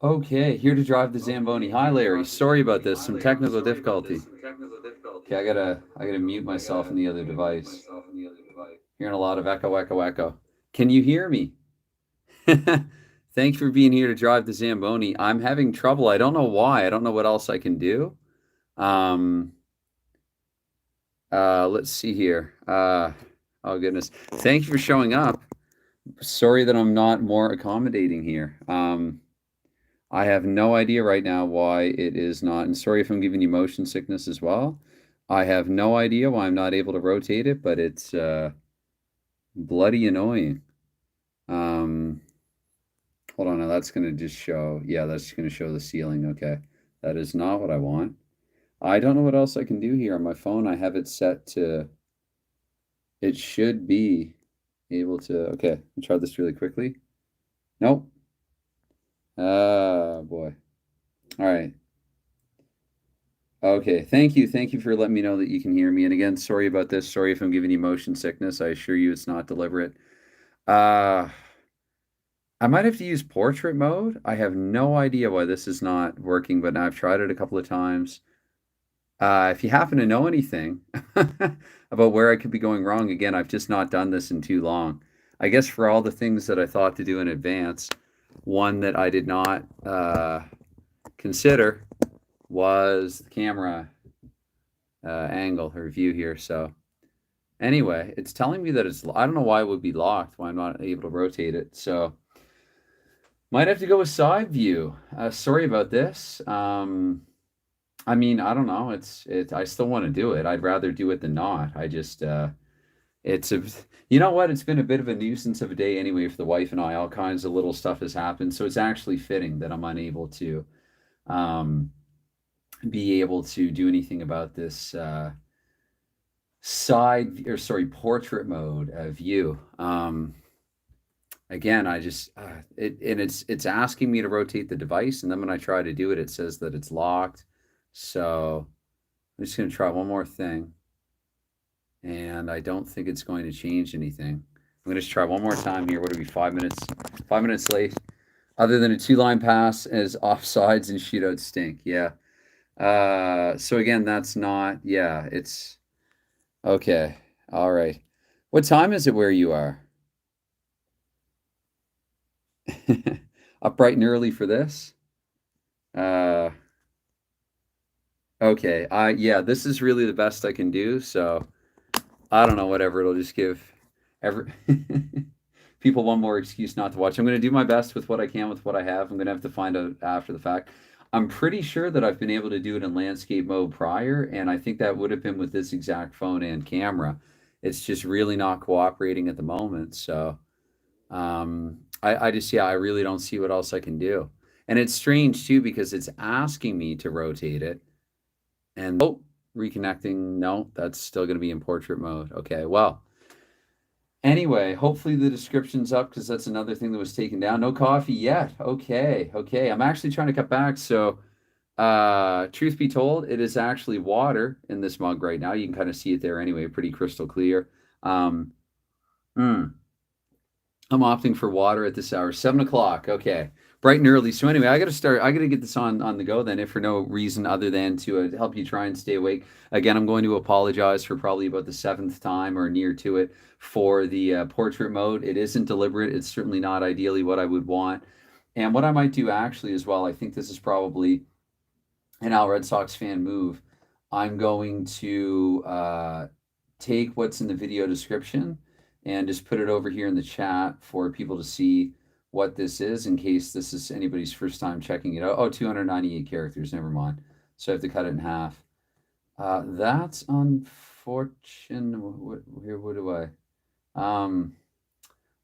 Okay, here to drive the Zamboni. Hi, Larry. Sorry about this. Some technical difficulty. Okay, I gotta mute myself in the other device. Hearing a lot of echo, echo, echo. Can you hear me? Thanks for being here to drive the Zamboni. I'm having trouble. I don't know why. I don't know what else I can do. Um, let's see here. Oh goodness. Thank you for showing up. Sorry that I'm not more accommodating here. I have no idea right now why it is not, and sorry if I'm giving you motion sickness as well. I have no idea why I'm not able to rotate it, but it's bloody annoying. Um, Hold on, now that's going to just show, yeah, that's going to show the ceiling. Okay, that is not what I want. I don't know what else I can do here on my phone. I have it set to, it should be able to, okay, let me try this really quickly. Nope. Oh, boy. All right. Okay, thank you. Thank you for letting me know that you can hear me. And again, sorry about this. Sorry if I'm giving you motion sickness. I assure you it's not deliberate. Uh, I might have to use portrait mode. I have no idea why this is not working, but I've tried it a couple of times. If you happen to know anything about where I could be going wrong, again, I've just not done this in too long. I guess for all the things that I thought to do in advance, one that I did not consider was the camera angle or view here. So anyway, it's telling me that it's, I don't know why it would be locked, why I'm not able to rotate it. So might have to go with side view. Sorry about this. I mean, I don't know. I still want to do it. I'd rather do it than not. I just, it's a, you know what? It's been a bit of a nuisance of a day anyway for the wife and I. All kinds of little stuff has happened. So it's actually fitting that I'm unable to, um, be able to do anything about this portrait mode view. Again, I just it's asking me to rotate the device, and then when I try to do it, it says that it's locked. So I'm just going to try one more thing, and I don't think it's going to change anything. I'm going to just try one more time here. What would it be? 5 minutes? 5 minutes late. Other than a two-line pass as offsides and shootouts stink. Yeah. So again, that's not, yeah, it's okay. All right. What time is it where you are? Up bright and early for this? Uh, okay. Yeah, this is really the best I can do. So I don't know, whatever. It'll just give every people one more excuse not to watch. I'm going to do my best with what I can with what I have. I'm going to have to find out after the fact. I'm pretty sure that I've been able to do it in landscape mode prior, and I think that would have been with this exact phone and camera. It's just really not cooperating at the moment. So I just, yeah, I really don't see what else I can do. And it's strange too because it's asking me to rotate it. And oh, reconnecting. No, that's still going to be in portrait mode. Okay, well, anyway, hopefully the description's up because that's another thing that was taken down. No coffee yet. Okay, okay. I'm actually trying to cut back. So, truth be told, it is actually water in this mug right now. You can kind of see it there anyway, pretty crystal clear. Um, mm, I'm opting for water at this hour. 7 o'clock. Okay. Bright and early. So anyway, I got to start. I got to get this on the go then, if for no reason other than to help you try and stay awake. Again, I'm going to apologize for probably about the seventh time or near to it for the portrait mode. It isn't deliberate. It's certainly not ideally what I would want. And what I might do actually as well, I think this is probably an Al Red Sox fan move. I'm going to take what's in the video description and just put it over here in the chat for people to see what this is in case this is anybody's first time checking it out. Oh, 298 characters. Never mind. So I have to cut it in half. That's unfortunate. What do I? Oh,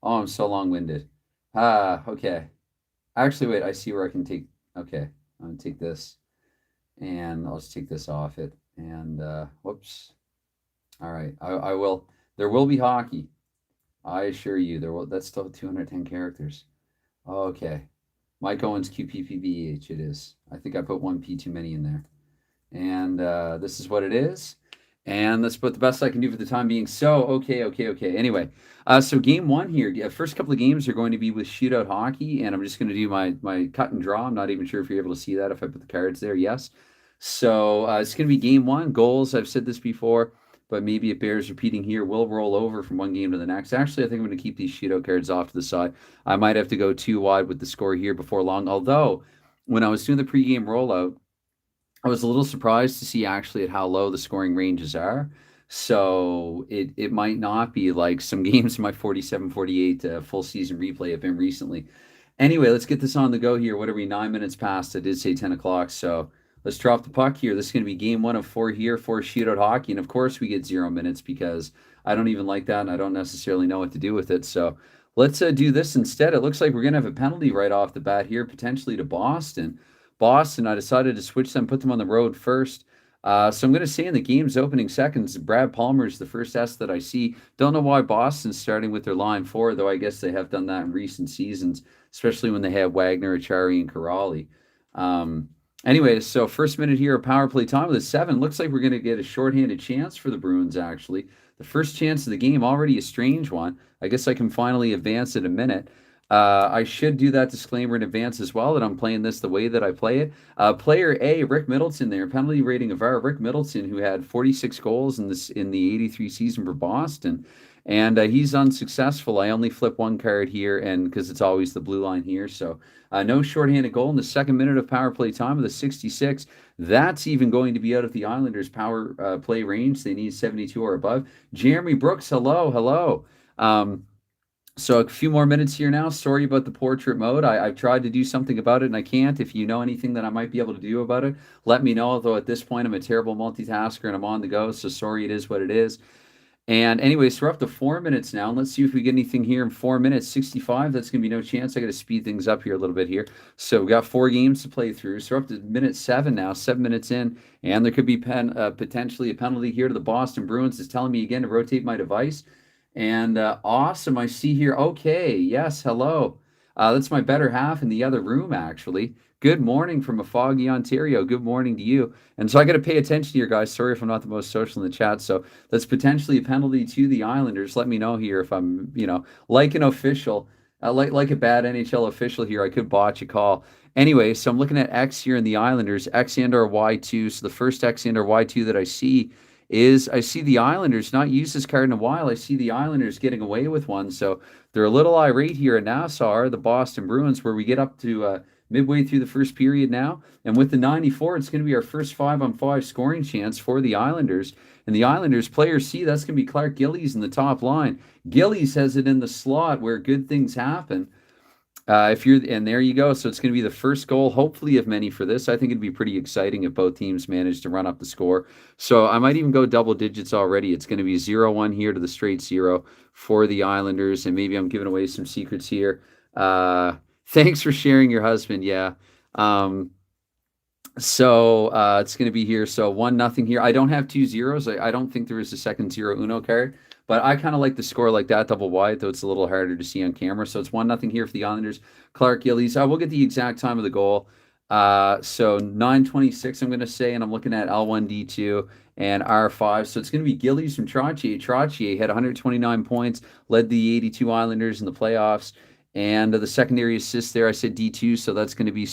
I'm so long-winded. Okay. Actually, wait. I see where I can take. Okay, I'm gonna take this, and I'll just take this off it. And whoops. All right. I will. There will be hockey. I assure you, there will. That's still 210 characters. Okay. Mike Owens QPPBH it is. I think I put one P too many in there. And this is what it is. And that's about the best I can do for the time being. So, okay. Anyway, so game one here. First couple of games are going to be with Shootout Hockey, and I'm just going to do my cut and draw. I'm not even sure if you're able to see that if I put the cards there. Yes. So it's going to be game one. Goals, I've said this before, but maybe it bears repeating here. Will roll over from one game to the next. Actually, I think I'm going to keep these Shootout cards off to the side. I might have to go too wide with the score here before long. Although, when I was doing the pregame rollout, I was a little surprised to see actually at how low the scoring ranges are. So it might not be like some games in my 47, 48 full season replay have been recently. Anyway, let's get this on the go here. What are we, 9 minutes past? I did say 10 o'clock. So let's drop the puck here. This is going to be game one of four here for Shootout Hockey. And of course, we get 0 minutes because I don't even like that and I don't necessarily know what to do with it. So let's do this instead. It looks like we're going to have a penalty right off the bat here, potentially to Boston. Boston, I decided to switch them, put them on the road first. So I'm going to say in the game's opening seconds, Brad Palmer is the first S that I see. Don't know why Boston's starting with their line four, though I guess they have done that in recent seasons, especially when they had Wagner, Achari, and Corrali. Anyways, so first minute here, power play time with a 7. Looks like we're going to get a shorthanded chance for the Bruins, actually. The first chance of the game, already a strange one. I guess I can finally advance in a minute. I should do that disclaimer in advance as well that I'm playing this the way that I play it. Player A, Rick Middleton there, penalty rating of our Rick Middleton, who had 46 goals in the 83 season for Boston. And he's unsuccessful. I only flip one card here, and because it's always the blue line here. So no shorthanded goal in the second minute of power play time of the 66. That's even going to be out of the Islanders' power play range. They need 72 or above. Jeremy Brooks, hello. So a few more minutes here now. Sorry about the portrait mode. I've tried to do something about it and I can't. If you know anything that I might be able to do about it, let me know. Although at this point I'm a terrible multitasker and I'm on the go. So sorry, it is what it is. And anyways, we're up to 4 minutes now. And let's see if we get anything here in 4 minutes. 65, that's going to be no chance. I got to speed things up here a little bit here. So we got 4 games to play through. So we're up to minute 7 now, 7 minutes in. And there could be potentially a penalty here to the Boston Bruins. It's telling me again to rotate my device. And awesome, I see here. Okay, yes, hello. That's my better half in the other room, actually. Good morning from a foggy Ontario. Good morning to you. And so I got to pay attention here, guys. Sorry if I'm not the most social in the chat. So that's potentially a penalty to the Islanders. Let me know here if I'm, like an official, like a bad NHL official here. I could botch a call. Anyway, so I'm looking at X here in the Islanders, X and or Y2. So the first X and or Y2 that I see is I see the Islanders not use this card in a while. I see the Islanders getting away with one. So they're a little irate here in Nassau, the Boston Bruins, where we get up to midway through the first period now. And with the 94, it's going to be our first 5-on-5 scoring chance for the Islanders. And the Islanders player C, that's going to be Clark Gillies in the top line. Gillies has it in the slot where good things happen. And there you go. So it's going to be the first goal, hopefully, of many for this. I think it'd be pretty exciting if both teams manage to run up the score. So I might even go double digits already. It's going to be 0-1 here to the straight 0 for the Islanders. And maybe I'm giving away some secrets here. Thanks for sharing your husband. Yeah. So it's going to be here. So 1-0 here. I don't have 2 zeros. I don't think there is a second 0-1 card. But I kind of like the score like that, double wide, though it's a little harder to see on camera. So it's 1-0 here for the Islanders. Clark Gillies. I will get the exact time of the goal. So 9:26, I'm going to say, and I'm looking at L1D2 and R5. So it's going to be Gillies from Trottier. Trottier had 129 points, led the 82 Islanders in the playoffs. And the secondary assist there, I said D2, so that's going to be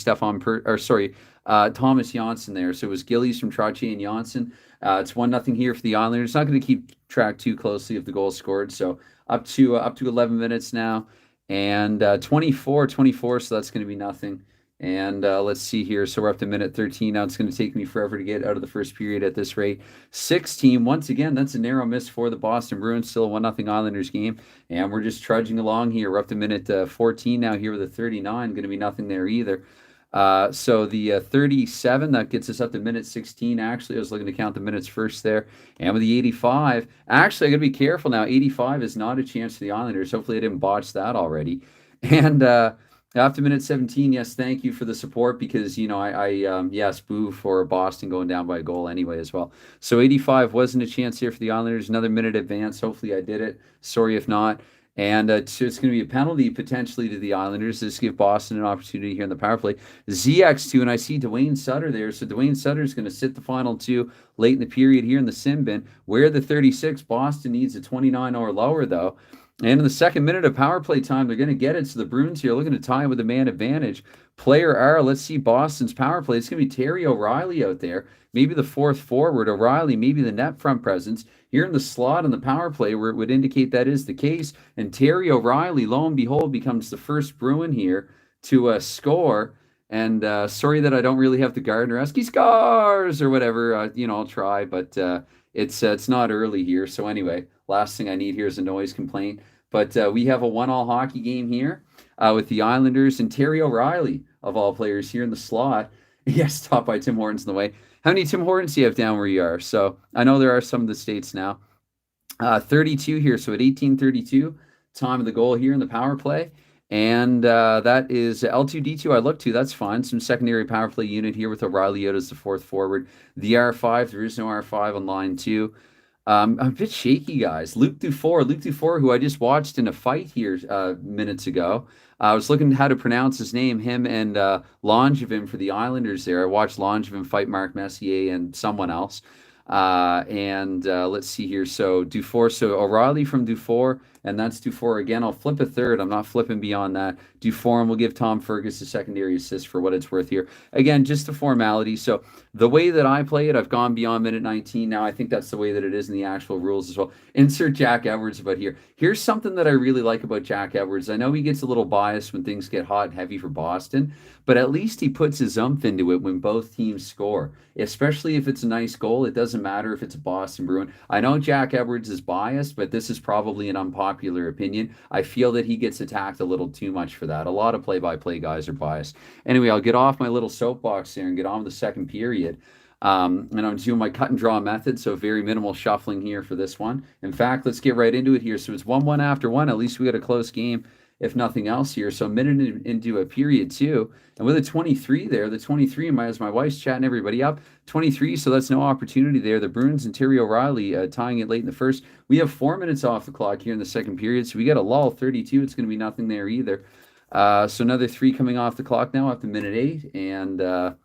Thomas Janssen there. So it was Gillies from Trottier and Janssen. It's 1-0 here for the Islanders. It's not going to keep track too closely of the goals scored. So up to 11 minutes now, and 24, so that's going to be nothing. And let's see here. So we're up to minute 13 now. It's going to take me forever to get out of the first period at this rate. 16, once again, that's a narrow miss for the Boston Bruins. Still a 1-0 Islanders game. And we're just trudging along here. We're up to minute 14 now here with a 39. Going to be nothing there either. So the 37, that gets us up to minute 16. Actually, I was looking to count the minutes first there. And with the 85, actually, I got to be careful now. 85 is not a chance for the Islanders. Hopefully I didn't botch that already. And after minute 17, yes, thank you for the support because, yes, boo for Boston going down by a goal anyway as well. So 85 wasn't a chance here for the Islanders. Another minute advance. Hopefully I did it. Sorry if not. And so it's going to be a penalty potentially to the Islanders. This give Boston an opportunity here in the power play. ZX2, and I see Dwayne Sutter there. So Dwayne Sutter is going to sit the final two late in the period here in the sim bin. Where the 36, Boston needs a 29 or lower, though. And in the second minute of power play time, they're going to get it. So the Bruins here looking to tie with a man advantage. Player R, let's see Boston's power play. It's going to be Terry O'Reilly out there. Maybe the fourth forward, O'Reilly, maybe the net front presence. Here in the slot on the power play where it would indicate that is the case. And Terry O'Reilly, lo and behold, becomes the first Bruin here to score. And sorry that I don't really have the Gardner-esque scars or whatever. I'll try, but it's not early here. So anyway, last thing I need here is a noise complaint. But we have a 1-1 hockey game here with the Islanders and Terry O'Reilly, of all players, here in the slot. Yes, stopped by Tim Hortons in the way. How many Tim Hortons do you have down where you are? So I know there are some of the states now. 32 here, so at 18:32, time of the goal here in the power play. And that is L2D2 I look to. That's fine. Some secondary power play unit here with O'Reilly out as the fourth forward. The R5, there is no R5 on line 2. I'm a bit shaky, guys. Luke Dufour, who I just watched in a fight here minutes ago. I was looking at how to pronounce his name, him and Langevin for the Islanders there. I watched Langevin fight Mark Messier and someone else. Let's see here. So Dufour, so O'Reilly from Dufour, and that's Dufour again. I'll flip a third. I'm not flipping beyond that. Dufour, and we'll give Tom Fergus a secondary assist for what it's worth here. Again, just a formality. So the way that I play it, I've gone beyond minute 19 now. I think that's the way that it is in the actual rules as well. Insert Jack Edwards about here. Here's something that I really like about Jack Edwards. I know he gets a little biased when things get hot and heavy for Boston, but at least he puts his oomph into it when both teams score, especially if it's a nice goal. It doesn't matter if it's a Boston Bruin. I know Jack Edwards is biased, but this is probably an unpopular opinion. I feel that he gets attacked a little too much for that. A lot of play-by-play guys are biased. Anyway, I'll get off my little soapbox here and get on with the second period. And I'm doing my cut and draw method, so very minimal shuffling here for this one. In fact, let's get right into it here. So it's 1-1 after one. At least we got a close game, if nothing else here. So a minute into a period two, and with a 23 there, the 23, as my wife's chatting everybody up, 23, so that's no opportunity there. The Bruins and Terry O'Reilly tying it late in the first. We have 4 minutes off the clock here in the second period, so we got a lull, 32. It's going to be nothing there either. So another 3 coming off the clock now after minute 8, and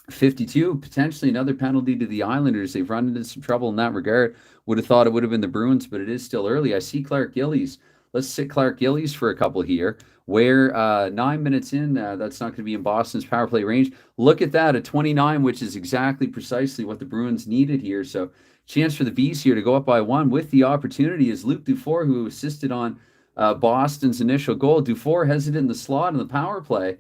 52, potentially another penalty to the Islanders. They've run into some trouble in that regard. Would have thought it would have been the Bruins, but it is still early. I see Clark Gillies. Let's sit Clark Gillies for a couple here. Where 9 minutes in, that's not going to be in Boston's power play range. Look at that, a 29, which is exactly precisely what the Bruins needed here. So chance for the Bees here to go up by 1 with the opportunity is Luke Dufour, who assisted on Boston's initial goal. Dufour has it in the slot in the power play.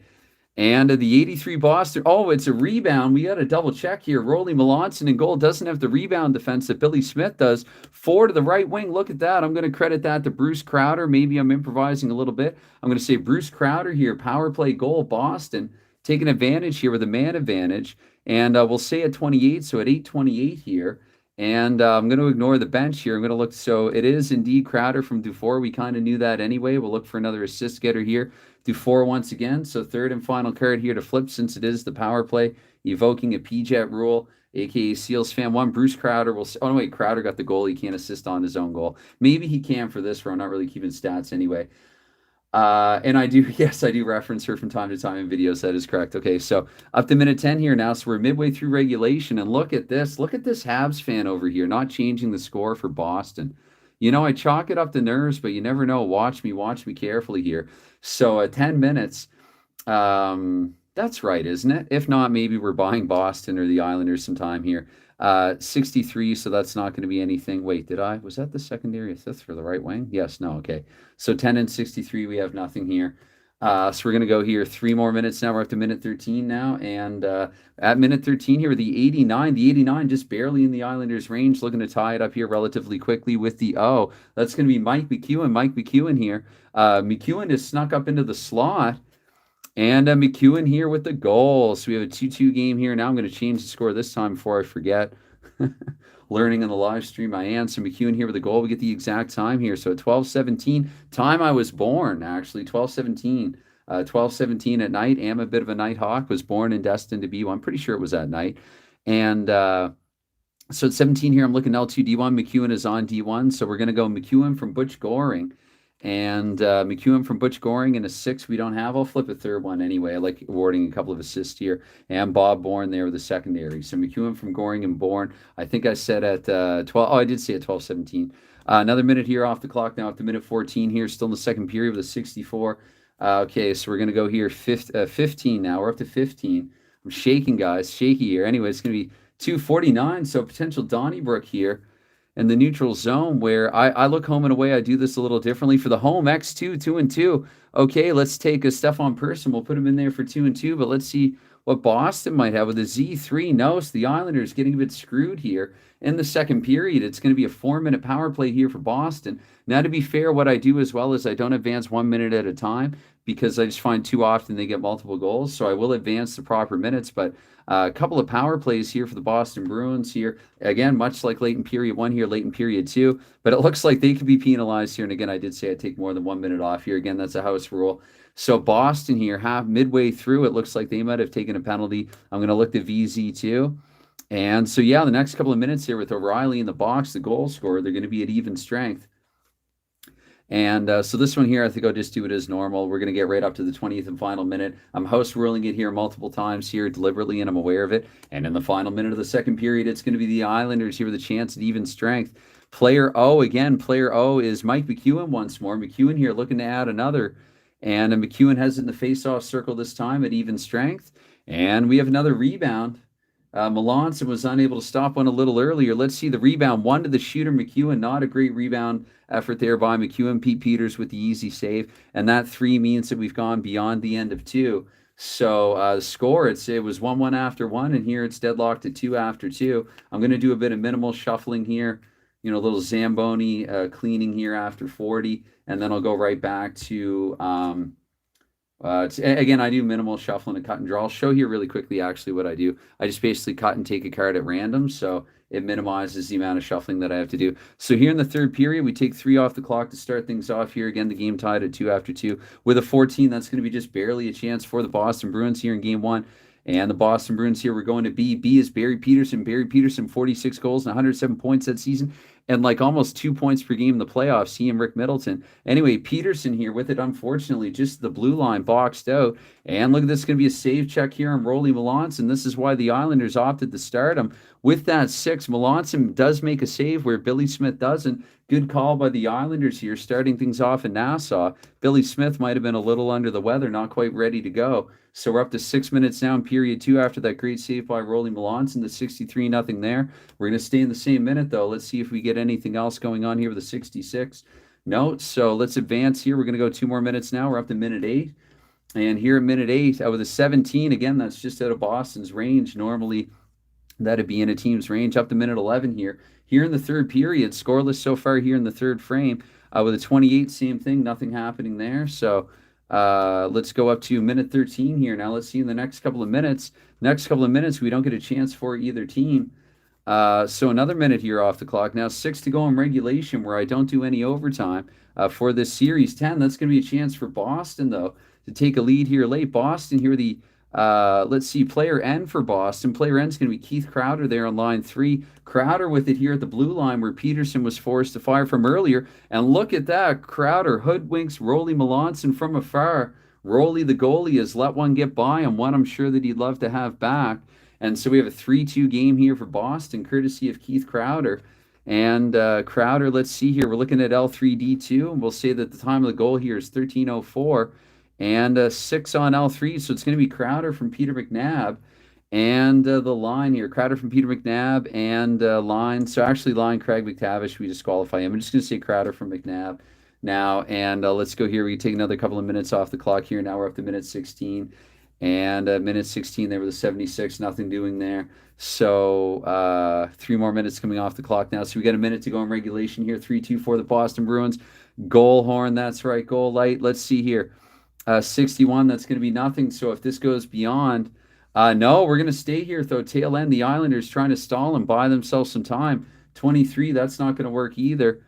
And the 83 Boston, it's a rebound. We got to double check here. Rolly Melanson in goal doesn't have the rebound defense that Billy Smith does. 4 to the right wing. Look at that. I'm going to credit that to Bruce Crowder. Maybe I'm improvising a little bit. I'm going to say Bruce Crowder here. Power play goal, Boston. Taking advantage here with a man advantage. And we'll say at 28, so at 8:28 here. And I'm going to ignore the bench here. I'm going to look. So it is indeed Crowder from Dufour. We kind of knew that anyway. We'll look for another assist getter here. Dufour once again. So third and final card here to flip since it is the power play, evoking a PJET rule, a.k.a. Seals fan 1. Bruce Crowder will... Oh, no, wait. Crowder got the goal. He can't assist on his own goal. Maybe he can for this, where I'm not really keeping stats anyway. And I do reference her from time to time in videos. That is correct. Okay, so up to minute 10 here now. So we're midway through regulation, and look at this. Look at this Habs fan over here, not changing the score for Boston. I chalk it up to nerves, but you never know. Watch me carefully here. So 10 minutes. That's right, isn't it? If not, maybe we're buying Boston or the Islanders some time here. 63, so that's not going to be anything. Wait, was that the secondary assist for the right wing? Yes, no, okay. So 10 and 63, we have nothing here. So we're going to go here 3 more minutes now. We're up to minute 13 now. And at minute 13 here, the 89 just barely in the Islanders' range, looking to tie it up here relatively quickly with the that's going to be Mike McEwen here. McEwen has snuck up into the slot. And McEwen here with the goal. So we have a 2-2 game here. Now I'm going to change the score this time before I forget. Learning on the live stream I am. So McEwen here with the goal. We get the exact time here. So at 12:17, time I was born, actually. 12:17. 12:17 at night. Am a bit of a night hawk. Was born and destined to be one. I'm pretty sure it was at night. And so at 17 here, I'm looking L2 D1. McEwen is on D1. So we're going to go McEwen from Butch Goring. And McEwen from Butch Goring in a 6 we don't have. I'll flip a third one anyway. I like awarding a couple of assists here. And Bob Bourne there with the secondary. So McEwen from Goring and Bourne. I think I said at 12. Oh, I did say at 12:17. Another minute here off the clock now at the minute 14 here. Still in the second period with a 64. Okay, so we're going to go here 15 now. We're up to 15. I'm shaking, guys. Shaky here. Anyway, it's going to be 2:49. So potential Donnybrook here in the neutral zone where I look home and away. I do this a little differently for the home X2, 2-2. Okay, let's take a Stefan Persson. We'll put him in there for 2-2, but let's see what Boston might have with a Z3. No, so the Islanders getting a bit screwed here in the second period. It's going to be a 4-minute power play here for Boston. Now, to be fair, what I do as well is I don't advance 1 minute at a time because I just find too often they get multiple goals. So I will advance the proper minutes, but a couple of power plays here for the Boston Bruins here. Again, much like late in period 1 here, late in period 2. But it looks like they could be penalized here. And again, I did say I'd take more than 1 minute off here. Again, that's a house rule. So Boston here, midway through, it looks like they might have taken a penalty. I'm going to look to VZ2. And so, yeah, the next couple of minutes here with O'Reilly in the box, the goal scorer, they're going to be at even strength. And so this one here, I think I'll just do it as normal. We're going to get right up to the 20th and final minute. I'm house ruling it here multiple times here deliberately, and I'm aware of it. And in the final minute of the second period, it's going to be the Islanders here with a chance at even strength. Player O, again, player O is Mike McEwen once more. McEwen here looking to add another. And McEwen has it in the face-off circle this time at even strength. And we have another rebound. Melanson was unable to stop one a little earlier. Let's see the rebound. One to the shooter, McEwen. Not a great rebound effort there by McEwen. Pete Peters with the easy save. And that 3 means that we've gone beyond the end of 2. So the score, it was 1-1 after 1, and here it's deadlocked at 2 after 2. I'm going to do a bit of minimal shuffling here. A little Zamboni cleaning here after 40. And then I'll go right back to... again, I do minimal shuffling and cut and draw. I'll show here really quickly actually what I do. I just basically cut and take a card at random, so it minimizes the amount of shuffling that I have to do. So here in the third period, we take 3 off the clock to start things off here. Again, the game tied at 2 after 2. With a 14, that's going to be just barely a chance for the Boston Bruins here in game 1. And the Boston Bruins here, we're going to B. B is Barry Peterson. Barry Peterson, 46 goals and 107 points that season. And like almost 2 points per game in the playoffs, he and Rick Middleton. Anyway, Peterson here with it, unfortunately, just the blue line boxed out. And look at this, going to be a save check here on Rolly Melanson. This is why the Islanders opted to start him. With that 6, Melanson does make a save where Billy Smith doesn't. Good call by the Islanders here, starting things off in Nassau. Billy Smith might have been a little under the weather, not quite ready to go. So we're up to 6 minutes now in period 2 after that great save by Rolly Melanson, the 63-0 there. We're going to stay in the same minute, though. Let's see if we get anything else going on here with a 66. No, so let's advance here. We're going to go 2 more minutes now. We're up to minute 8. And here at minute 8, with a 17, again, that's just out of Boston's range. Normally, that'd be in a team's range. Up to minute 11 here. Here in the third period, scoreless so far here in the third frame. With a 28, same thing, nothing happening there. So let's go up to minute 13 here. Now let's see in the next couple of minutes. Next couple of minutes, we don't get a chance for either team. So another minute here off the clock. Now 6 to go in regulation where I don't do any overtime for this series. 10, that's going to be a chance for Boston, though, to take a lead here late. Boston here, let's see, player N for Boston. Player N is going to be Keith Crowder there on line 3. Crowder with it here at the blue line where Peterson was forced to fire from earlier. And look at that. Crowder hoodwinks Rolly Melanson from afar. Rolly, the goalie, has let one get by, and one I'm sure that he'd love to have back. And so we have a 3-2 game here for Boston, courtesy of Keith Crowder. And Crowder, let's see here. We're looking at L3D2, and we'll say that the time of the goal here is 13:04. And 6 on L3, so it's going to be Crowder from Peter McNabb. And the line here, Crowder from Peter McNabb and line. So actually line Craig McTavish, we disqualify him. I'm just going to say Crowder from McNabb now. And let's go here. We take another couple of minutes off the clock here. Now we're up to minute 16. And minute 16 there with a 76, nothing doing there. So 3 more minutes coming off the clock now. So we got a minute to go in regulation here. 3-2 for the Boston Bruins. Goal horn, that's right, goal light. Let's see here. 61, that's going to be nothing. So if this goes beyond, no, we're going to stay here, though. Tail end, the Islanders trying to stall and buy themselves some time. 23, that's not going to work either.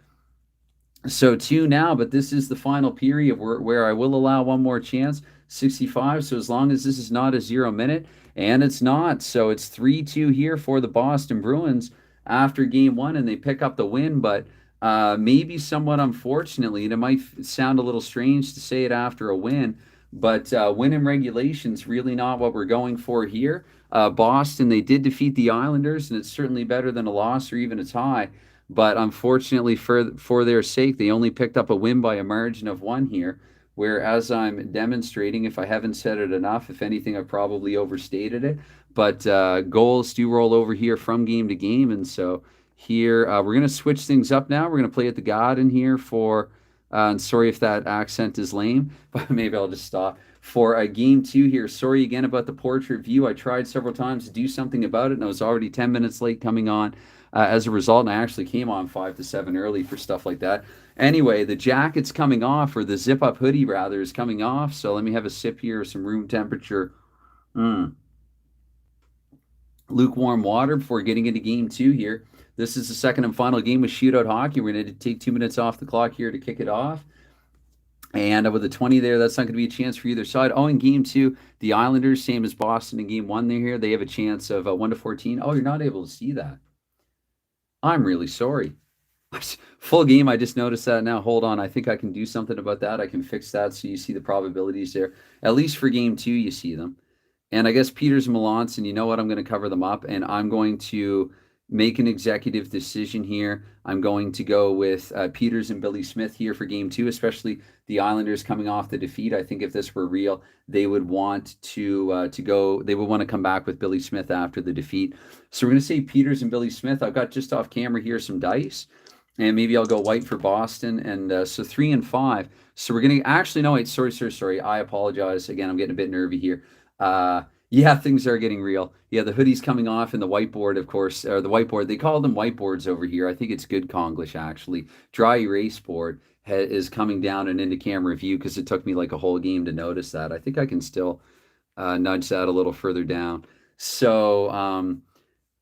So 2 now, but this is the final period where I will allow one more chance. 65, so as long as this is not a 0 minute, and it's not. So it's 3-2 here for the Boston Bruins after game 1, and they pick up the win, but Maybe somewhat unfortunately, and it might sound a little strange to say it after a win, but win in regulation's really not what we're going for here. Boston, they did defeat the Islanders, and it's certainly better than a loss or even a tie. But unfortunately, for their sake, they only picked up a win by a margin of one here. Where, as I'm demonstrating, if I haven't said it enough, if anything, I've probably overstated it. But goals do roll over here from game to game, and so here. We're going to switch things up now. We're going to play at the Garden here for, and sorry if that accent is lame, but maybe I'll just stop. For game two here, sorry again about the portrait view. I tried several times to do something about it, and I was already 10 minutes late coming on as a result, and I actually came on 5 to 7 early for stuff like that. Anyway, the jacket's coming off, or the zip-up hoodie, rather, is coming off, so let me have a sip here of some room temperature. Lukewarm water before getting into game two here. This is the second and final game with Shootout Hockey. We're going to take 2 minutes off the clock here to kick it off. And with a 20 there, that's not going to be a chance for either side. Oh, in game two, the Islanders, same as Boston in game one there here, they have a chance of 1 to 14. Oh, you're not able to see that. I'm really sorry. Full game, I just noticed that now. Hold on, I think I can do something about that. I can fix that so you see the probabilities there. At least for game two, you see them. And I guess Peters and Melanson, you know what? I'm going to cover them up, and I'm going to make an executive decision here. I'm going to go with Peters and Billy Smith here for game two, especially the Islanders coming off the defeat. I think if this were real, they would want to go. They would want to come back with Billy Smith after the defeat. So we're going to say Peters and Billy Smith. I've got just off camera here some dice, and maybe I'll go white for Boston. And so 3 and 5. So we're going to actually no wait. Sorry. I apologize again. I'm getting a bit nervy here. Yeah, things are getting real. Yeah, the hoodie's coming off and the whiteboard, of course, or the whiteboard. They call them whiteboards over here. I think it's good Konglish, actually. Dry erase board is coming down and into camera view because it took me like a whole game to notice that. I think I can still nudge that a little further down. So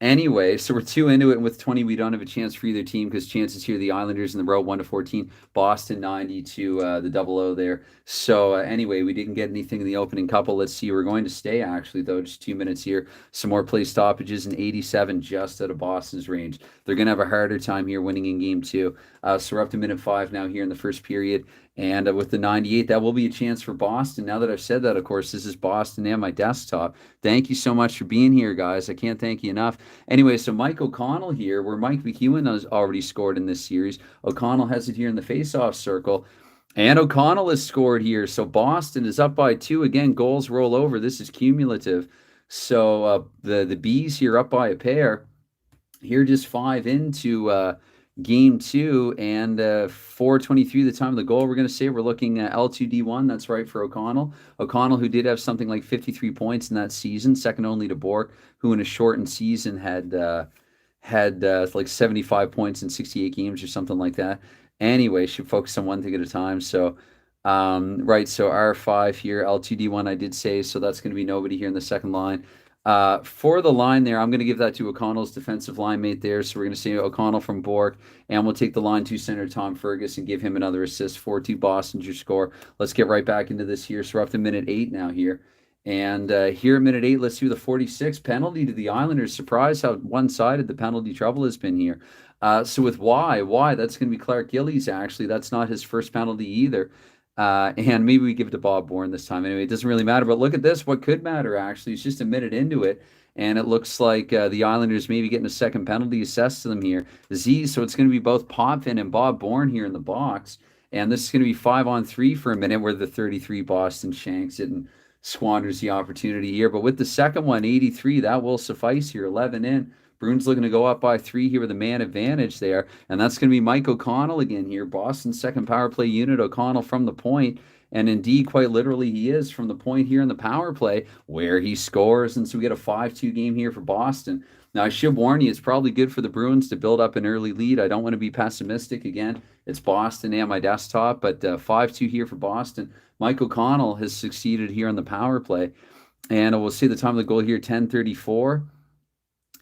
anyway, so we're 2 into it, and with 20, we don't have a chance for either team because chances here, the Islanders in the row, 1 to 14, Boston 90 to the 00 there. So anyway, we didn't get anything in the opening couple. Let's see. We're going to stay, actually, though, just 2 minutes here. Some more play stoppages, and 87 just out of Boston's range. They're going to have a harder time here winning in game two. So we're up to minute 5 now here in the first period. And with the 98, that will be a chance for Boston. Now that I've said that, of course, this is Boston and my desktop. Thank you so much for being here, guys. I can't thank you enough. Anyway, so Mike O'Connell here, where Mike McEwen has already scored in this series. O'Connell has it here in the faceoff circle. And O'Connell has scored here. So Boston is up by 2. Again, goals roll over. This is cumulative. So the Bees here up by a pair. Here just 5 into game two, and 4:23 the time of the goal. We're going to say we're looking at L2D1. That's right for O'Connell. O'Connell, who did have something like 53 points in that season, second only to Bork, who in a shortened season had like 75 points in 68 games or something like that. Anyway, should focus on one thing at a time. So right, so R5 here, L2D1 I did say, so that's going to be nobody here in the second line. For the line there, I'm going to give that to O'Connell's defensive line mate there. So we're going to say O'Connell from Bork, and we'll take the line to center Tom Fergus and give him another assist. 4-2 Boston's your score. Let's get right back into this here. So we're up to minute 8 now here. And here at minute 8, let's do the 46 penalty to the Islanders. Surprise how one-sided the penalty trouble has been here. So with why, that's going to be Clark Gillies, actually. That's not his first penalty either. And maybe we give it to Bob Bourne this time. Anyway, it doesn't really matter. But look at this. What could matter, actually? It's just a minute into it. And it looks like the Islanders maybe getting a second penalty assessed to them here. So it's going to be both Potvin and Bob Bourne here in the box. And this is going to be 5-on-3 for a minute, where the 33 Boston shanks it and squanders the opportunity here. But with the second one, 83, that will suffice here. 11 in. Bruins looking to go up by 3 here with a man advantage there. And that's going to be Mike O'Connell again here. Boston's second power play unit. O'Connell from the point. And indeed, quite literally, he is from the point here in the power play where he scores. And so we get a 5-2 game here for Boston. Now, I should warn you, it's probably good for the Bruins to build up an early lead. I don't want to be pessimistic. Again, it's Boston and my desktop. But 5-2 here for Boston. Mike O'Connell has succeeded here on the power play. And we'll see the time of the goal here, 10:34.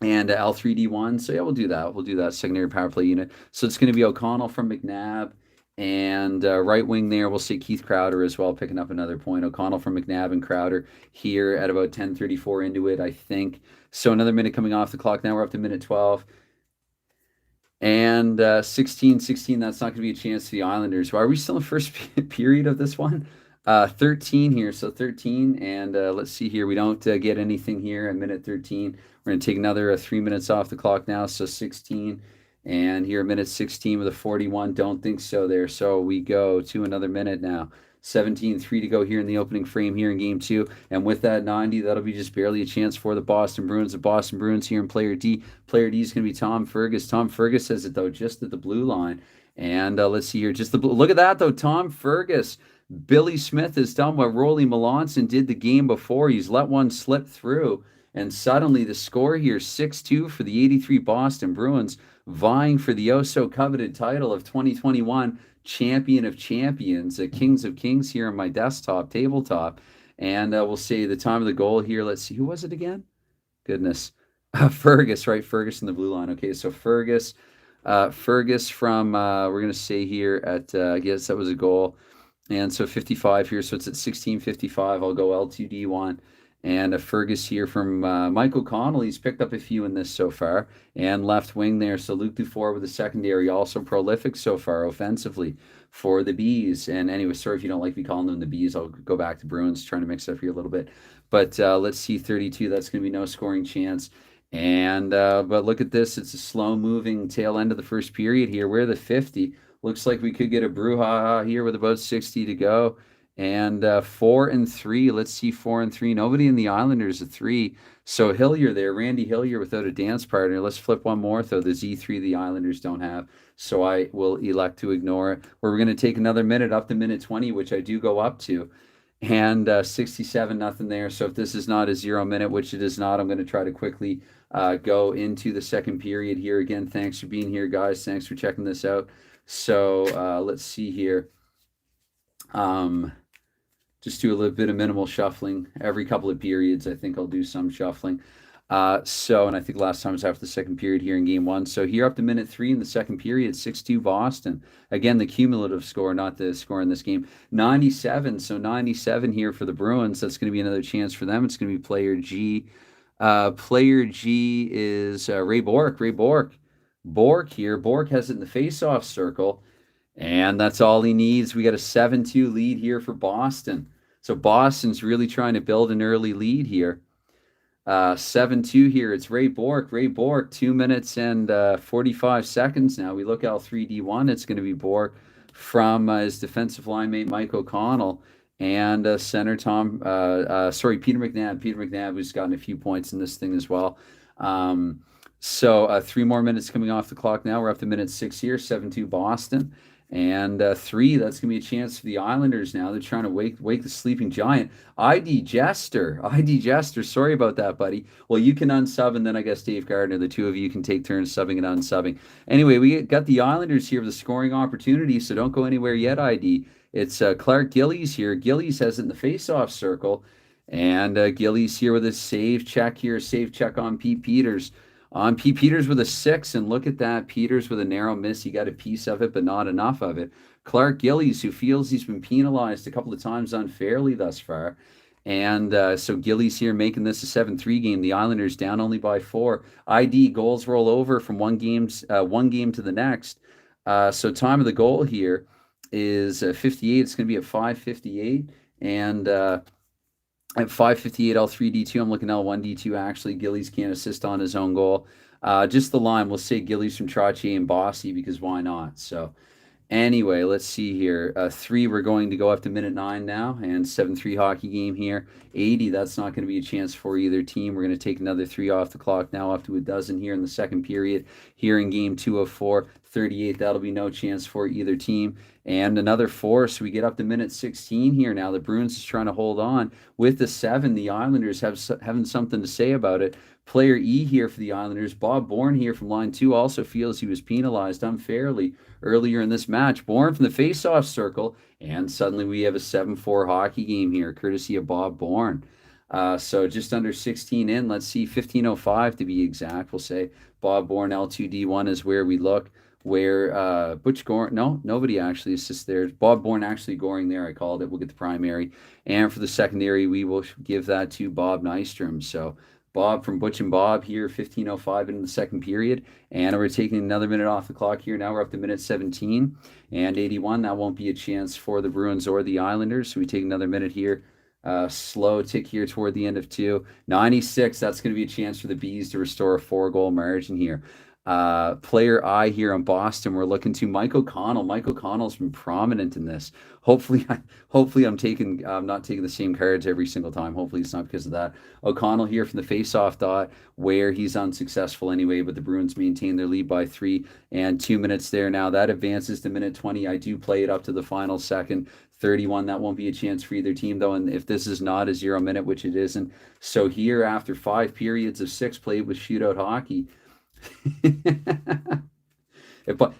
And L3D1. So yeah, we'll do that. We'll do that secondary power play unit. So it's going to be O'Connell from McNabb. And right wing there, we'll see Keith Crowder as well, picking up another point. O'Connell from McNabb and Crowder here at about 10:34 into it, I think. So another minute coming off the clock. Now we're up to minute 12. And 16-16, that's not going to be a chance to the Islanders. Are we still in the first period of this one? 13 here, so 13. And let's see here. We don't get anything here at minute 13. We're going to take another 3 minutes off the clock now, so 16. And here, minute 16 with a 41. Don't think so there. So we go to another minute now. 17-3 to go here in the opening frame here in game two. And with that 90, that'll be just barely a chance for the Boston Bruins. The Boston Bruins here in player D. Player D is going to be Tom Fergus. Tom Fergus has it, though, just at the blue line. And let's see here. Just the blue. Look at that, though. Tom Fergus. Billy Smith has done what Rolly Melanson did the game before. He's let one slip through. And suddenly the score here, 6-2 for the 83 Boston Bruins, vying for the oh-so-coveted title of 2021 Champion of Champions, Kings of Kings here on my desktop, tabletop. And we'll say the time of the goal here. Let's see. Who was it again? Goodness. Fergus, right? Fergus in the blue line. Okay, so Fergus from, we're going to say here at, I guess that was a goal. And so 55 here. So it's at 16:55. I'll go L2D1. And a Fergus here from Mike O'Connell. He's picked up a few in this so far. And left wing there. So Luke Dufour with the secondary. Also prolific so far offensively for the Bees. And anyway, sorry if you don't like me calling them the Bees. I'll go back to Bruins, trying to mix up here a little bit. But let's see, 32. That's going to be no scoring chance. And but look at this. It's a slow-moving tail end of the first period here. We're the 50. Looks like we could get a brouhaha here with about 60 to go. And 4-3. Let's see, 4-3. Nobody in the Islanders at 3. So Hillier there, Randy Hillier without a dance partner. Let's flip one more, though. The Z3 the Islanders don't have. So I will elect to ignore it. We're going to take another minute up to minute 20, which I do go up to. And 67, nothing there. So if this is not a 0 minute, which it is not, I'm going to try to quickly go into the second period here. Again, thanks for being here, guys. Thanks for checking this out. So let's see here. Just do a little bit of minimal shuffling every couple of periods. I think I'll do some shuffling. And I think last time was after the second period here in game one. So here up to minute 3 in the second period, 6-2 Boston. Again, the cumulative score, not the score in this game. 97. So 97 here for the Bruins. That's going to be another chance for them. It's going to be player G. Player G is Ray Bourque. Ray Bourque. Bourque here. Bourque has it in the face-off circle. And that's all he needs. We got a 7-2 lead here for Boston. So Boston's really trying to build an early lead here. 7-2 here. It's Ray Bourque. Ray Bourque, 2 minutes and 45 seconds now. We look L3D1. It's going to be Bourque from his defensive line mate Mike O'Connell and center Peter McNabb. Peter McNabb, who's gotten a few points in this thing as well. So 3 more minutes coming off the clock now. We're up to minute 6 here. 7-2 Boston. And 3, that's going to be a chance for the Islanders now. They're trying to wake the sleeping giant. ID Jester, sorry about that, buddy. Well, you can unsub, and then I guess Dave Gardner, the two of you can take turns subbing and unsubbing. Anyway, we got the Islanders here with a scoring opportunity, so don't go anywhere yet, ID. It's Clark Gillies here. Gillies has it in the face-off circle. And Gillies here with a save check here, save check on Pete Peters. On Pete Peters with a 6, and look at that. Peters with a narrow miss. He got a piece of it, but not enough of it. Clark Gillies, who feels he's been penalized a couple of times unfairly thus far. And so Gillies here making this a 7-3 game. The Islanders down only by 4. ID goals roll over from one game to the next. So time of the goal here is 58. It's going to be at 5:58. And at 5:58, L3D2. I'm looking L1D2, actually. Gillies can't assist on his own goal. Just the line. We'll say Gillies from Trottier and Bossy because why not? So anyway, let's see here. 3, we're going to go up to minute 9 now. And 7-3 hockey game here. 80, that's not going to be a chance for either team. We're going to take another 3 off the clock now, up to a dozen here in the second period. Here in game 2 of 4. 38, that'll be no chance for either team. And another 4, so we get up to minute 16 here now. The Bruins is trying to hold on. With the 7, the Islanders having something to say about it. Player E here for the Islanders. Bob Bourne here from line 2 also feels he was penalized unfairly earlier in this match. Bourne from the face-off circle, and suddenly we have a 7-4 hockey game here, courtesy of Bob Bourne. So just under 16 in. Let's see, 15:05 to be exact. We'll say Bob Bourne L2D1 is where we look. Where Butch Goring, no, nobody actually assists there. Bob Bourne actually Goring there, I called it. We'll get the primary. And for the secondary, we will give that to Bob Nystrom. So Bob from Butch and Bob here, 15:05 into the second period. And we're taking another minute off the clock here. Now we're up to minute 17 and 81. That won't be a chance for the Bruins or the Islanders. So we take another minute here. Slow tick here toward the end of 2:96. That's going to be a chance for the Bees to restore a 4-goal margin here. Player I here in Boston, we're looking to Mike O'Connell. Mike O'Connell's been prominent in this. Hopefully I'm not taking the same cards every single time. Hopefully it's not because of that. O'Connell here from the face-off dot, where he's unsuccessful anyway, but the Bruins maintain their lead by 3 and 2 minutes there. Now that advances to minute 20. I do play it up to the final second. 31. That won't be a chance for either team, though. And if this is not a 0 minute, which it isn't, so here after 5 periods of 6 played with shootout hockey.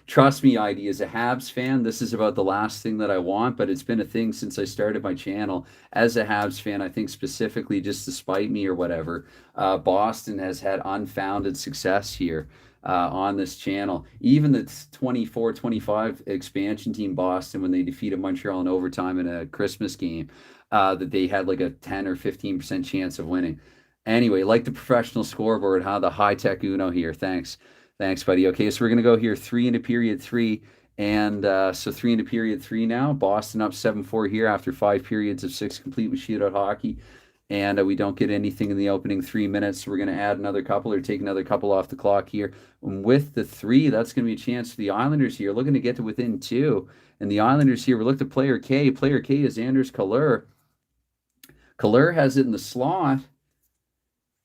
Trust me, ID, as a Habs fan, this is about the last thing that I want, but it's been a thing since I started my channel. As a Habs fan, I think specifically just to spite me or whatever, Boston has had unfounded success here on this channel. Even the 24-25 expansion team Boston, when they defeated Montreal in overtime in a Christmas game, that they had like a 10 or 15% chance of winning. Anyway, like the professional scoreboard, the high-tech Uno here. Thanks, buddy. Okay, so we're going to go here 3 into period 3. And so 3 into period 3 now. Boston up 7-4 here after 5 periods of 6 complete with shootout hockey. And we don't get anything in the opening 3 minutes. So we're going to add another couple or take another couple off the clock here. And with the 3, that's going to be a chance for the Islanders here, looking to get to within 2. And the Islanders here, we look to player K. Player K is Anders Kallur. Kallur has it in the slot.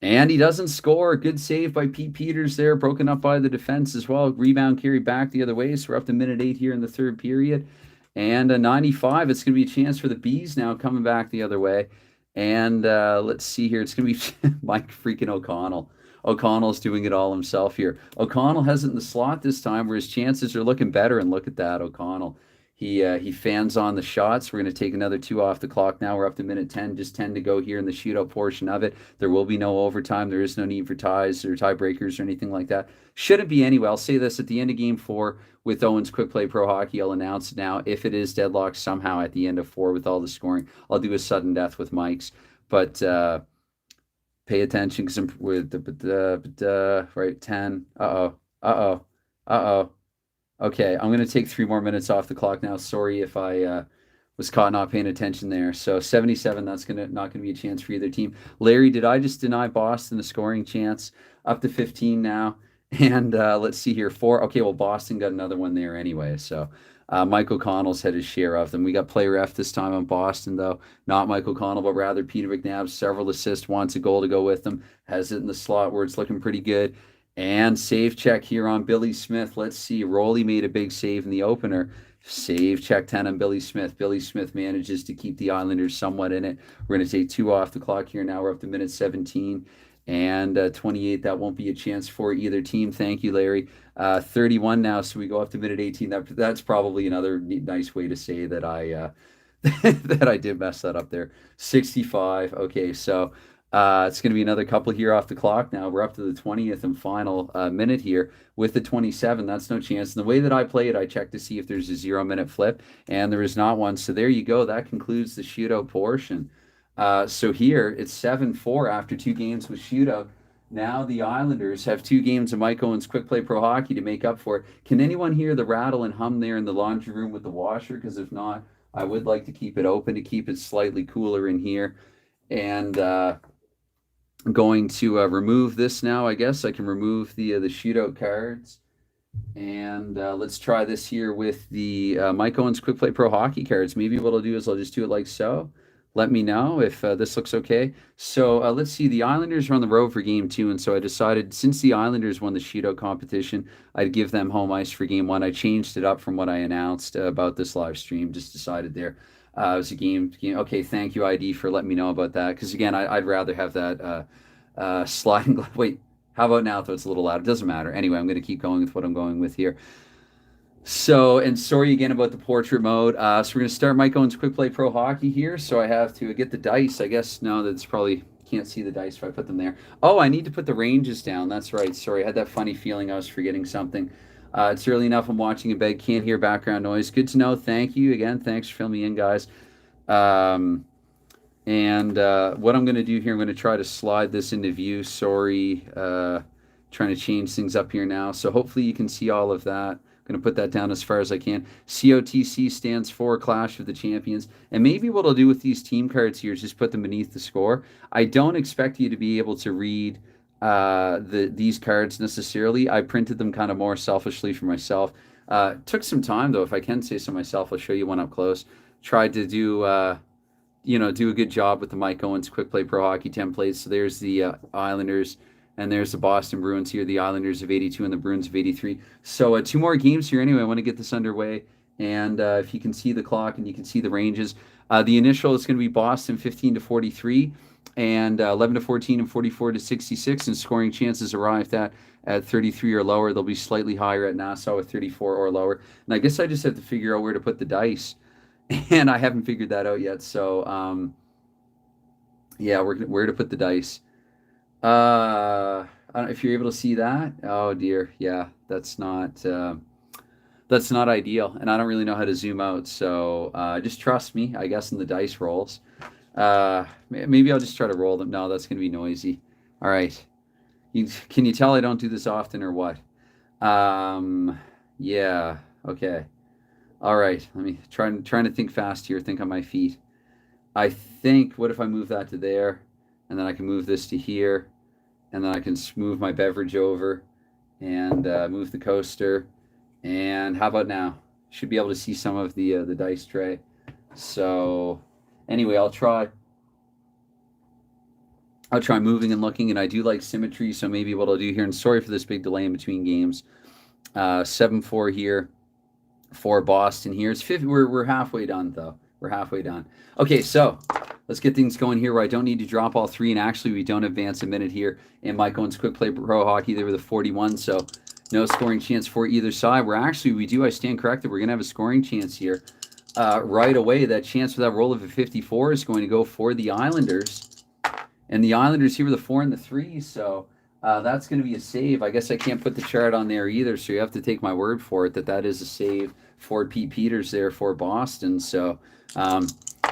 And he doesn't score. Good save by Pete Peters there, broken up by the defense as well. Rebound carry back the other way. So we're up to minute 8 here in the third period. And 95, it's going to be a chance for the Bees now coming back the other way. And let's see here. It's going to be Mike freaking O'Connell. O'Connell's doing it all himself here. O'Connell has it in the slot this time where his chances are looking better. And look at that, O'Connell. He fans on the shots. We're going to take another 2 off the clock now. We're up to minute 10, just 10 to go here in the shootout portion of it. There will be no overtime. There is no need for ties or tiebreakers or anything like that. Shouldn't be anyway. I'll say this at the end of game 4 with Owens Quick Play Pro Hockey. I'll announce it now. If it is deadlocked somehow at the end of 4 with all the scoring, I'll do a sudden death with Mike's. But pay attention because I'm with right 10. Okay, I'm going to take 3 more minutes off the clock now. Sorry if I was caught not paying attention there. So 77, that's not going to be a chance for either team. Larry, did I just deny Boston a scoring chance? Up to 15 now. And let's see here, 4. Okay, well, Boston got another one there anyway. So Mike O'Connell's had his share of them. We got player F this time on Boston, though. Not Mike O'Connell, but rather Peter McNabb. Several assists, wants a goal to go with them. Has it in the slot where it's looking pretty good. And save check here on Billy Smith. Let's see. Roley made a big save in the opener. Save check 10 on Billy Smith. Billy Smith manages to keep the Islanders somewhat in it. We're going to take 2 off the clock here now. We're up to minute 17 and 28. That won't be a chance for either team. Thank you, Larry. 31 now, so we go up to minute 18. That's probably another nice way to say that I that I did mess that up there. 65. Okay, so it's going to be another couple here off the clock now. We're up to the 20th and final minute here with the 27. That's no chance. And the way that I play it, I check to see if there's a 0-minute flip, and there is not one. So there you go. That concludes the shootout portion. So here it's 7-4 after 2 games with shootout. Now the Islanders have 2 games of Mike Owens Quick Play Pro Hockey to make up for it. Can anyone hear the rattle and hum there in the laundry room with the washer? Because if not, I would like to keep it open to keep it slightly cooler in here. And I'm going to remove this now. I guess I can remove the shootout cards. And let's try this here with the Mike Owens Quick Play Pro Hockey cards. Maybe what I'll do is I'll just do it like so. Let me know if this looks okay. So let's see. The Islanders are on the road for game 2, and so I decided since the Islanders won the shootout competition, I'd give them home ice for game 1. I changed it up from what I announced about this live stream. Just decided there. It was a game. Okay, thank you, ID, for letting me know about that. Because again, I'd rather have that sliding. Wait, how about now? Though it's a little loud. It doesn't matter. Anyway, I'm going to keep going with what I'm going with here. So, and sorry again about the portrait mode. So we're going to start Mike Owens Quick Play Pro Hockey here. So I have to get the dice. I guess no, that's probably can't see the dice if I put them there. Oh, I need to put the ranges down. That's right. Sorry, I had that funny feeling I was forgetting something. It's early enough. I'm watching in bed. Can't hear background noise. Good to know. Thank you again. Thanks for filling me in, guys. And And what I'm going to do here, I'm going to try to slide this into view. Sorry, trying to change things up here now. So hopefully you can see all of that. I'm going to put that down as far as I can. COTC stands for Clash of the Champions. And maybe what I'll do with these team cards here is just put them beneath the score. I don't expect you to be able to read these cards necessarily. I printed them kind of more selfishly for myself. Took some time, though, if I can say so myself. I'll show you one up close. Tried to do do a good job with the Mike Owens Quick Play Pro Hockey templates. So there's the Islanders, and there's the Boston Bruins here, the Islanders of 82 and the Bruins of 83. So 2 more games here anyway. I want to get this underway. And if you can see the clock and you can see the ranges, the initial is going to be Boston 15-43 and 11-14 and 44-66. And scoring chances arrived at 33 or lower. They'll be slightly higher at Nassau with 34 or lower. And I guess I just have to figure out where to put the dice. And I haven't figured that out yet. So, yeah, where to put the dice. I don't know if you're able to see that. Oh dear, yeah, that's not ideal, and I don't really know how to zoom out. So just trust me, I guess, in the dice rolls. Maybe I'll just try to roll them. No, that's gonna be noisy. All right, can you tell I don't do this often or what? Yeah, okay. All right, let me trying to think fast here. Think on my feet. I think. What if I move that to there? And then I can move this to here, and then I can move my beverage over and move the coaster. And how about now? Should be able to see some of the dice tray. So anyway, I'll try moving and looking, and I do like symmetry, so maybe what I'll do here, and sorry for this big delay in between games, 7-4 here for Boston here. It's 50, we're halfway done, though. We're halfway done. Okay, so let's get things going here where I don't need to drop all 3, and actually we don't advance a minute here. And Mike Owens Quick Play Pro Hockey, they were the 41, so no scoring chance for either side. I stand corrected, we're going to have a scoring chance here right away. That chance for that roll of a 54 is going to go for the Islanders. And the Islanders here were the 4 and the 3, so that's going to be a save. I guess I can't put the chart on there either, so you have to take my word for it that is a save for Pete Peters there for Boston. So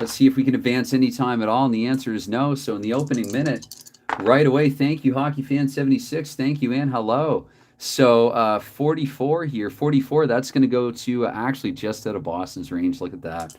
let's see if we can advance any time at all, and the answer is no. So in the opening minute, right away, thank you, Hockey Fan 76. Thank you, and hello. So 44 here. 44, that's going to go to actually just out of Boston's range. Look at that.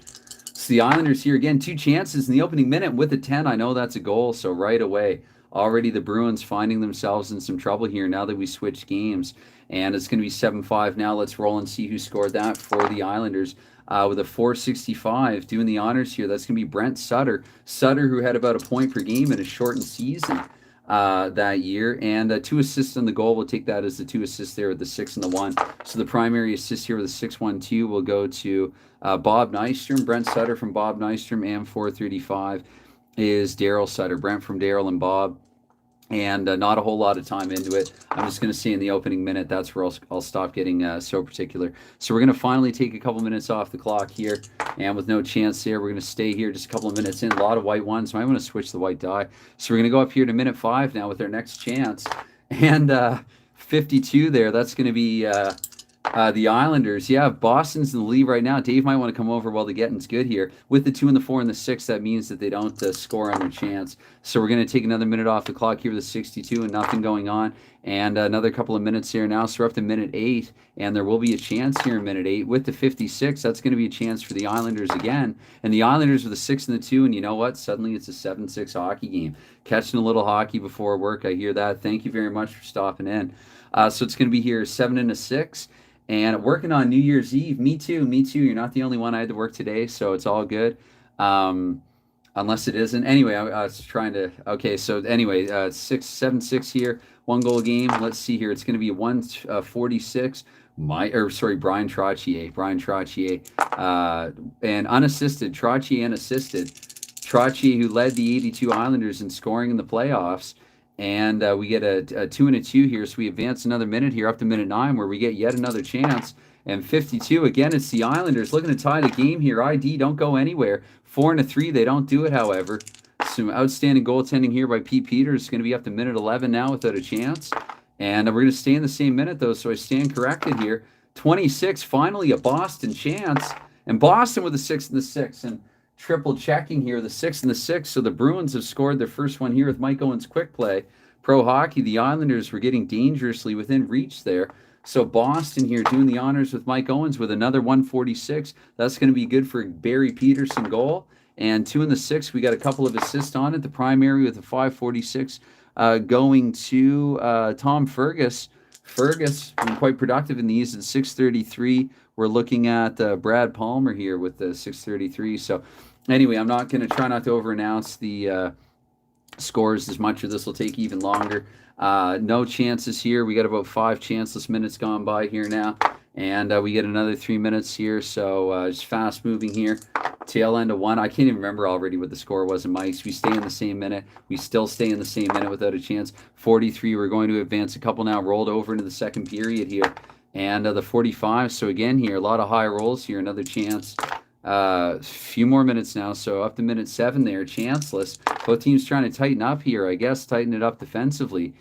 So the Islanders here, again, 2 chances in the opening minute with a 10. I know that's a goal, so right away, already the Bruins finding themselves in some trouble here now that we switched games. And it's going to be 7-5 now. Let's roll and see who scored that for the Islanders. With a 465, doing the honors here, that's going to be Brent Sutter. Sutter, who had about a point per game in a shortened season that year. And 2 assists on the goal. We'll take that as the 2 assists there with the 6 and the 1. So the primary assist here with the 6-1-2 will go to Bob Nystrom. Brent Sutter from Bob Nystrom, and 435 is Daryl Sutter. Brent from Daryl and Bob. And not a whole lot of time into it. I'm just going to say in the opening minute, that's where I'll stop getting so particular. So we're going to finally take a couple minutes off the clock here. And with no chance there, we're going to stay here just a couple of minutes in. A lot of white ones. So I want to switch the white die. So we're going to go up here to minute 5 now with our next chance. And 52 there. That's going to be the Islanders. Yeah, Boston's in the lead right now. Dave might want to come over while the getting's good here. With the 2 and the 4 and the 6, that means that they don't score on their chance. So we're going to take another minute off the clock here with a 62 and nothing going on. And another couple of minutes here now. So we're up to minute 8, and there will be a chance here in minute 8. With the 56, that's going to be a chance for the Islanders again. And the Islanders with a 6 and the 2, and you know what? Suddenly it's a 7-6 hockey game. Catching a little hockey before work. I hear that. Thank you very much for stopping in. So it's going to be here 7 and a 6. And working on New Year's Eve. Me too. You're not the only one. I had to work today, so it's all good. Unless it isn't. Anyway, I was trying to... Okay, so anyway, 7-6 here. 1 goal game. Let's see here. It's going to be 146. Brian Trottier. And unassisted. Trottier unassisted. Trottier, who led the 82 Islanders in scoring in the playoffs. And we get a 2 and a 2 here, so we advance another minute here up to minute 9, where we get yet another chance. And 52, again, it's the Islanders looking to tie the game here. ID, don't go anywhere. 4 and a 3, they don't do it, however. Some outstanding goaltending here by Pete Peters. It's going to be up to minute 11 now without a chance. And we're going to stay in the same minute, though, so I stand corrected here. 26, finally a Boston chance. And Boston with a 6 and the 6. And triple checking here, the 6 and the 6. So the Bruins have scored their first one here with Mike Owens' quick play. Pro hockey, the Islanders were getting dangerously within reach there. So Boston here doing the honors with Mike Owens with another 146. That's going to be good for Barry Peterson goal. And 2 and the 6, we got a couple of assists on it. The primary with a 546 going to Tom Fergus. Fergus been quite productive in these at 633. We're looking at Brad Palmer here with the 633. So anyway, I'm not going to try not to over-announce the scores as much, or this will take even longer. No chances here. We got about 5 chanceless minutes gone by here now. And we get another 3 minutes here. So just fast moving here. Tail end of 1. I can't even remember already what the score was in Mike's. We stay in the same minute. We still stay in the same minute without a chance. 43. We're going to advance a couple now. Rolled over into the second period here. And the 45. So again here, a lot of high rolls here. Another chance. Few more minutes now. So up to minute 7 there. Chanceless. Both teams trying to tighten up here, I guess. Tighten it up defensively.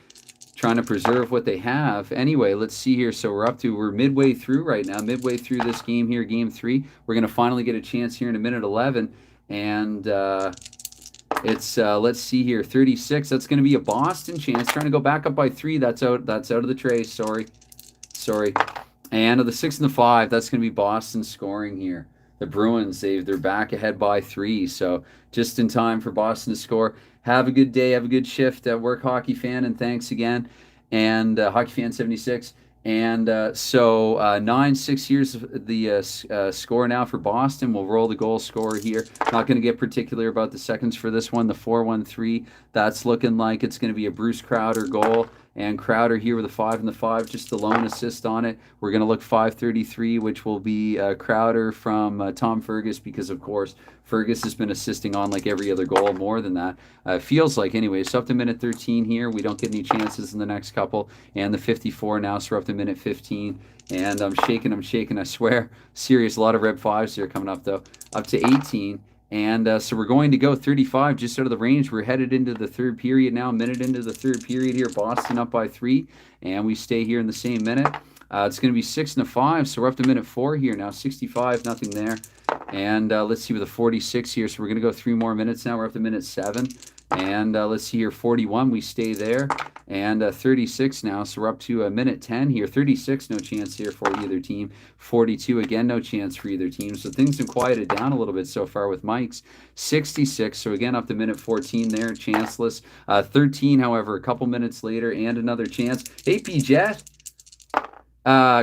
Trying to preserve what they have. Anyway, let's see here. So we're midway through right now, midway through this game here, game 3. We're going to finally get a chance here in a minute 11. And it's, let's see here, 36. That's going to be a Boston chance. Trying to go back up by 3. That's out of the tray. Sorry. And the 6 and the 5, that's going to be Boston scoring here. The Bruins, they're back ahead by 3. So just in time for Boston to score. Have a good day. Have a good shift at Work Hockey Fan, and thanks again. And Hockey Fan 76. And so 9-6 here's the score now for Boston. We'll roll the goal scorer here. Not going to get particular about the seconds for this one. The 4-1-3, that's looking like it's going to be a Bruce Crowder goal. And Crowder here with a 5 and the 5, just the lone assist on it. We're going to look 5:33, which will be Crowder from Tom Fergus, because, of course, Fergus has been assisting on like every other goal, more than that. Feels like, anyway. So up to minute 13 here. We don't get any chances in the next couple. And the 54 now, so we're up to minute 15. And I'm shaking, I swear. Serious, a lot of red 5s here coming up, though. Up to 18. And so we're going to go 35 just out of the range. We're headed into the third period now, a minute into the third period here. Boston up by 3, and we stay here in the same minute. It's going to be 6 and a 5, so we're up to minute 4 here now. 65, nothing there. And let's see with the 46 here. So we're going to go 3 more minutes now. We're up to minute 7. And let's see here, 41, we stay there. And 36 now, so we're up to a minute 10 here. 36, no chance here for either team. 42, again, no chance for either team. So things have quieted down a little bit so far with Mike's. 66, so again, up to minute 14 there, chanceless. 13, however, a couple minutes later, and another chance. Hey, P-Jet.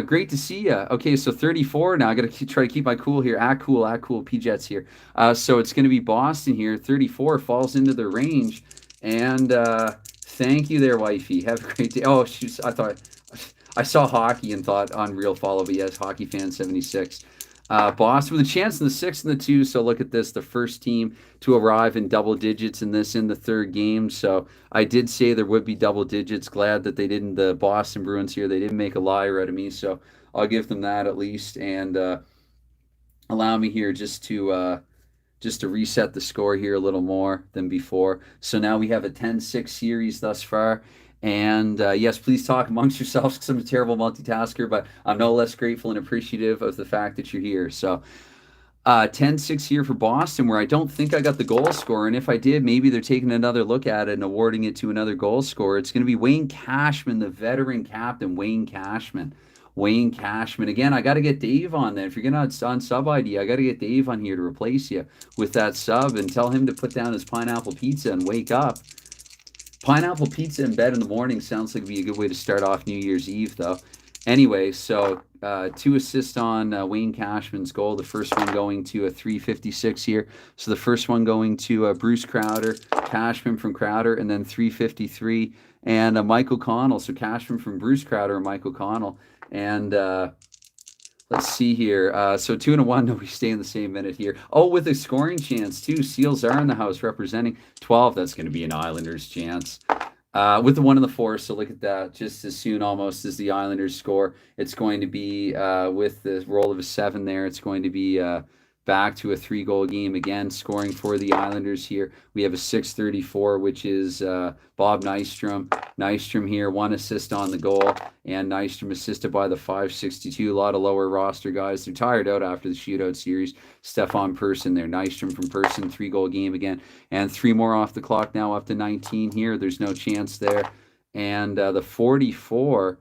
Great to see you. Okay, so 34 now. I got to try to keep my cool here. Cool. P-Jet's here. So it's going to be Boston here. 34 falls into the range. And thank you there, wifey. Have a great day. Oh, shoot. I saw hockey and thought unreal follow, but yes, Hockey Fan 76. Boston with a chance in the 6 and the 2. So look at this, the first team to arrive in double digits in the third game. So I did say there would be double digits. Glad that they didn't, the Boston Bruins here, they didn't make a liar out of me. So I'll give them that at least. And allow me here just to reset the score here a little more than before. So now we have a 10-6 series thus far. And yes, please talk amongst yourselves, because I'm a terrible multitasker, but I'm no less grateful and appreciative of the fact that you're here. So 10-6 here for Boston, where I don't think I got the goal scorer. And if I did, maybe they're taking another look at it and awarding it to another goal scorer. It's going to be Wayne Cashman, the veteran captain, Wayne Cashman. Again, I got to get Dave on there. If you're going to on sub ID, I got to get Dave on here to replace you with that sub and tell him to put down his pineapple pizza and wake up. Pineapple pizza in bed in the morning sounds like it'd be a good way to start off New Year's Eve, though. Anyway, so 2 assists on Wayne Cashman's goal. The first one going to a 356 here. So the first one going to Bruce Crowder, Cashman from Crowder, and then 353. And Michael Connell. So Cashman from Bruce Crowder and Michael Connell. And let's see here. So 2 and 1. No, we stay in the same minute here. Oh, with a scoring chance, too. Seals are in the house representing 12. That's going to be an Islanders chance. With the 1 and the 4, so look at that. Just as soon almost as the Islanders score, it's going to be with the roll of a 7 there. It's going to be back to a 3-goal game again, scoring for the Islanders here. We have a 634, which is Bob Nystrom. Nystrom here, 1 assist on the goal, and Nystrom assisted by the 562. A lot of lower roster guys. They're tired out after the shootout series. Stefan Persson there. Nystrom from Persson, 3-goal game again. And 3 more off the clock now, up to 19 here. There's no chance there. And the 44...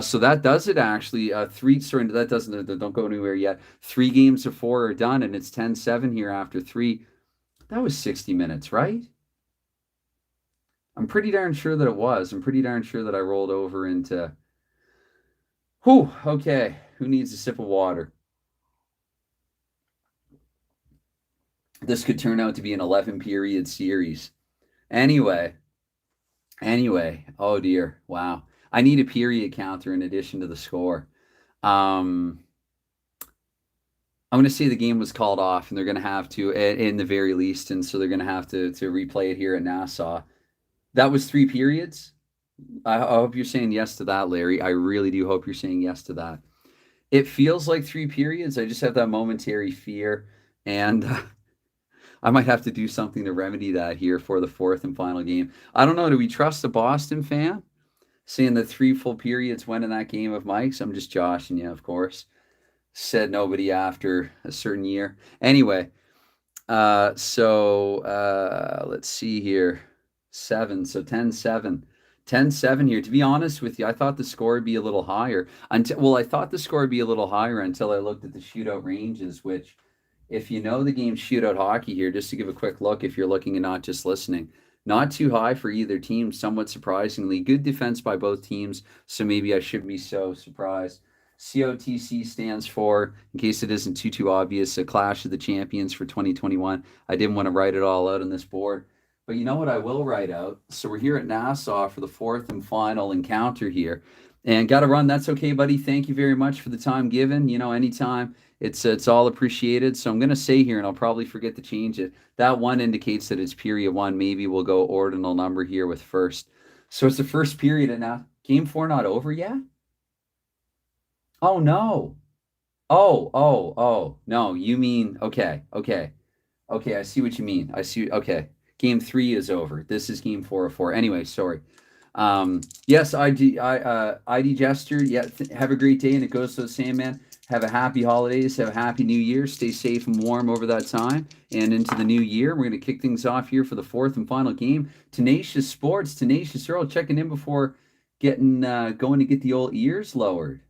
so that does it actually. That doesn't, don't go anywhere yet. 3 games of 4 are done, and it's 10-7 here after 3. That was 60 minutes, right? I'm pretty darn sure that it was. I'm pretty darn sure that I rolled over into... Whew, okay. Who needs a sip of water? This could turn out to be an 11-period series. Anyway, oh dear, wow. I need a period counter in addition to the score. I'm going to say the game was called off, and they're going to have to, in the very least, and so they're going to have to replay it here at Nassau. That was 3 periods? I hope you're saying yes to that, Larry. I really do hope you're saying yes to that. It feels like 3 periods. I just have that momentary fear, and I might have to do something to remedy that here for the 4th and final game. I don't know. Do we trust the Boston fan? Saying that 3 full periods went in that game of Mike's. I'm just joshing you, of course. Said nobody after a certain year. Anyway, let's see here. 7, so 10-7. 10-7 here. To be honest with you, I thought the score would be a little higher. I thought the score would be a little higher until I looked at the shootout ranges, which, if you know the game shootout hockey here, just to give a quick look if you're looking and not just listening, not too high for either team, somewhat surprisingly. Good defense by both teams, so maybe I shouldn't be so surprised. COTC stands for, in case it isn't too obvious, a Clash of the Champions for 2021. I didn't want to write it all out on this board. But you know what I will write out? So we're here at Nassau for the 4th and final encounter here. And got to run. That's okay, buddy. Thank you very much for the time given. You know, anytime. It's all appreciated. So I'm going to say here, and I'll probably forget to change it, that 1 indicates that it's period 1. Maybe we'll go ordinal number here with first. So it's the first period, and now game 4 not over yet? Oh, no. Oh, no, you mean, okay, I see what you mean. Okay. Game 3 is over. This is game 4 of 4. Anyway, sorry. Yes, ID Jester, yeah, have a great day, and it goes to the same, man. Have a happy holidays. Have a happy new year. Stay safe and warm over that time and into the new year. We're going to kick things off here for the 4th and final game. Tenacious Sports, Tenacious Earl checking in before getting going to get the old ears lowered.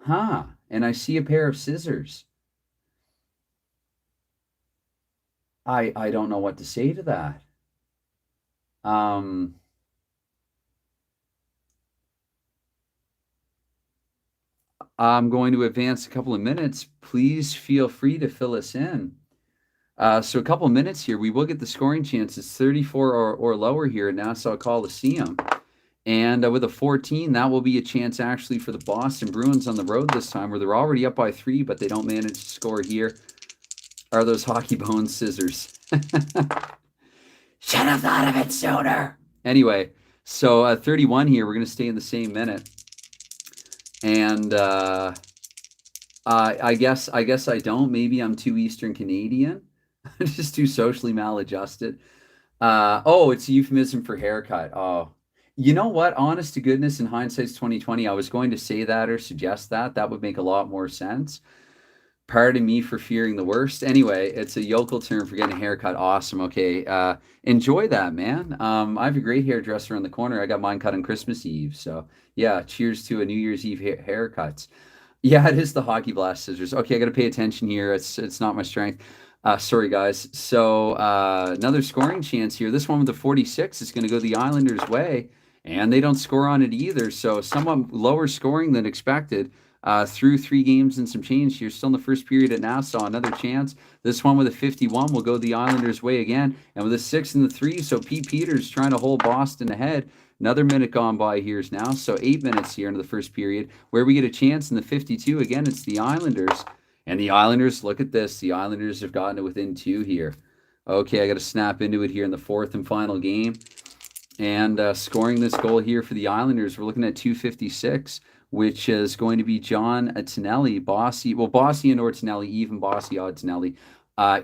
Huh. And I see a pair of scissors. I don't know what to say to that. I'm going to advance a couple of minutes. Please feel free to fill us in. So a couple of minutes here, we will get the scoring chances, 34 or lower here at Nassau Coliseum. And with a 14, that will be a chance actually for the Boston Bruins on the road this time, where they're already up by 3, but they don't manage to score here. Are those hockey bone scissors? Should have thought of it sooner. Anyway, so 31 here, we're going to stay in the same minute. And I guess I don't. Maybe I'm too Eastern Canadian. Just too socially maladjusted. It's a euphemism for haircut. Oh, you know what? Honest to goodness, in hindsight's 2020, I was going to say that or suggest that. That would make a lot more sense. Pardon me for fearing the worst. Anyway, it's a yokel term for getting a haircut. Awesome. Okay. Enjoy that, man. I have a great hairdresser in the corner. I got mine cut on Christmas Eve. So yeah, cheers to a New Year's Eve haircuts. Yeah, it is the hockey blast scissors. Okay, I got to pay attention here. It's not my strength. Sorry, guys. So another scoring chance here. This one with the 46 is going to go the Islanders' way, and they don't score on it either. So somewhat lower scoring than expected. Through 3 games and some change here. Still in the first period at Nassau. Another chance. This one with a 51 will go the Islanders' way again. And with a 6 and the 3, so Pete Peters trying to hold Boston ahead. Another minute gone by here now. So 8 minutes here into the first period, where we get a chance in the 52. Again, it's the Islanders. And the Islanders, look at this. The Islanders have gotten it within 2 here. Okay, I got to snap into it here in the 4th and final game. And scoring this goal here for the Islanders, we're looking at 2:56. which is going to be John Tonelli. Bossy, well, Bossy and or Tonelli, even Bossy, odd Tonelli.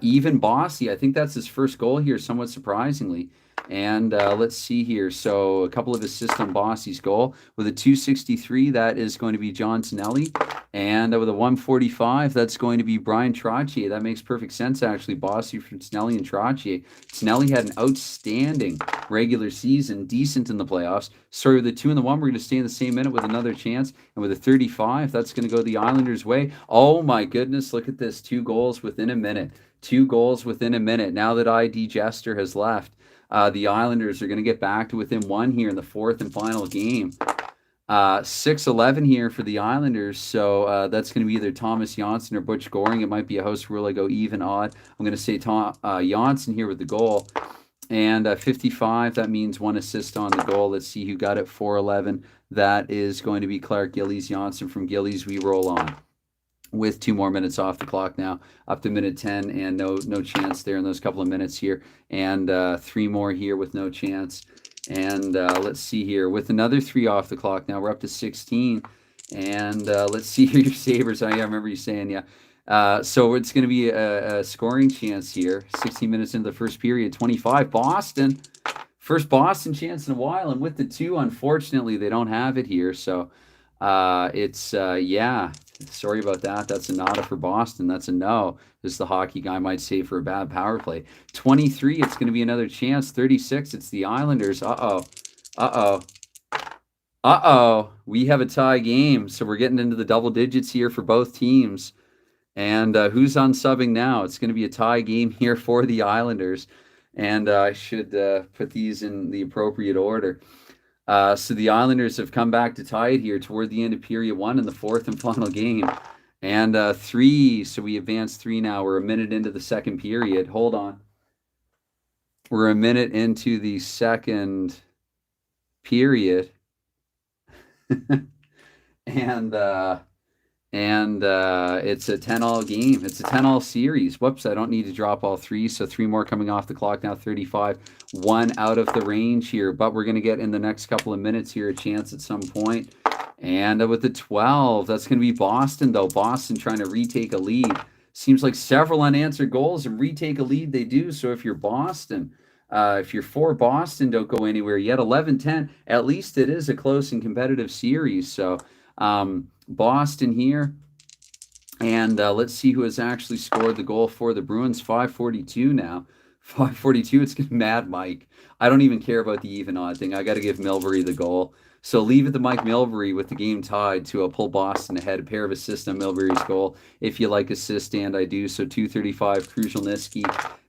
Even Bossy, I think that's his first goal here, somewhat surprisingly. And let's see here. So a couple of assists on Bossy's goal. With a 263, that is going to be John Tonelli. And with a 145, that's going to be Brian Trottier. That makes perfect sense, actually. Bossy from Tonelli and Trottier. Tonelli had an outstanding regular season, decent in the playoffs. Sorry, with the 2 and the 1, we're going to stay in the same minute with another chance. And with a 35, that's going to go the Islanders' way. Oh, my goodness. Look at this. 2 goals within a minute. 2 goals within a minute. Now that ID Jester has left, the Islanders are going to get back to within 1 here in the 4th and final game. 6-11 here for the Islanders, so that's going to be either Thomas Janssen or Butch Goring. It might be a house rule. I go even, odd. I'm going to say Janssen here with the goal. And 55, that means 1 assist on the goal. Let's see who got it. 4-11. That is going to be Clark Gillies. Janssen from Gillies. We roll on with 2 more minutes off the clock now, up to minute 10, and no chance there in those couple of minutes here, and 3 more here with no chance. And let's see here, with another 3 off the clock now, we're up to 16. And let's see here, your Sabres. I remember you saying, yeah. So it's going to be a scoring chance here. 16 minutes into the first period, 25. Boston, first Boston chance in a while, and with the 2, unfortunately, they don't have it here. So yeah. Sorry about that. That's a nada for Boston. That's a no, as the hockey guy might say, for a bad power play. 23, it's going to be another chance. 36, it's the Islanders. We have a tie game, so we're getting into the double digits here for both teams. And who's unsubbing now? It's going to be a tie game here for the Islanders. And I should put these in the appropriate order. So the Islanders have come back to tie it here toward the end of period 1 in the 4th and final game. And 3, so we advance 3 now. We're a minute into the second period. Hold on. We're a minute into the second period. and it's a 10-all game. It's a 10-all series. Whoops, I don't need to drop all 3, so 3 more coming off the clock now, 35. 1 out of the range here, but we're going to get in the next couple of minutes here a chance at some point. And with the 12, that's going to be Boston, though. Boston trying to retake a lead. Seems like several unanswered goals, and retake a lead they do. So if you're Boston, if you're for Boston, don't go anywhere yet. 11-10, at least it is a close and competitive series. So Boston here. And let's see who has actually scored the goal for the Bruins. 5:42 now. 5:42, it's Mad Mike. I don't even care about the even odd thing. I got to give Milbury the goal. So leave it to Mike Milbury with the game tied to pull Boston ahead. A pair of assists on Milbury's goal. If you like assist, and I do. So 235, Kruzhelnyski.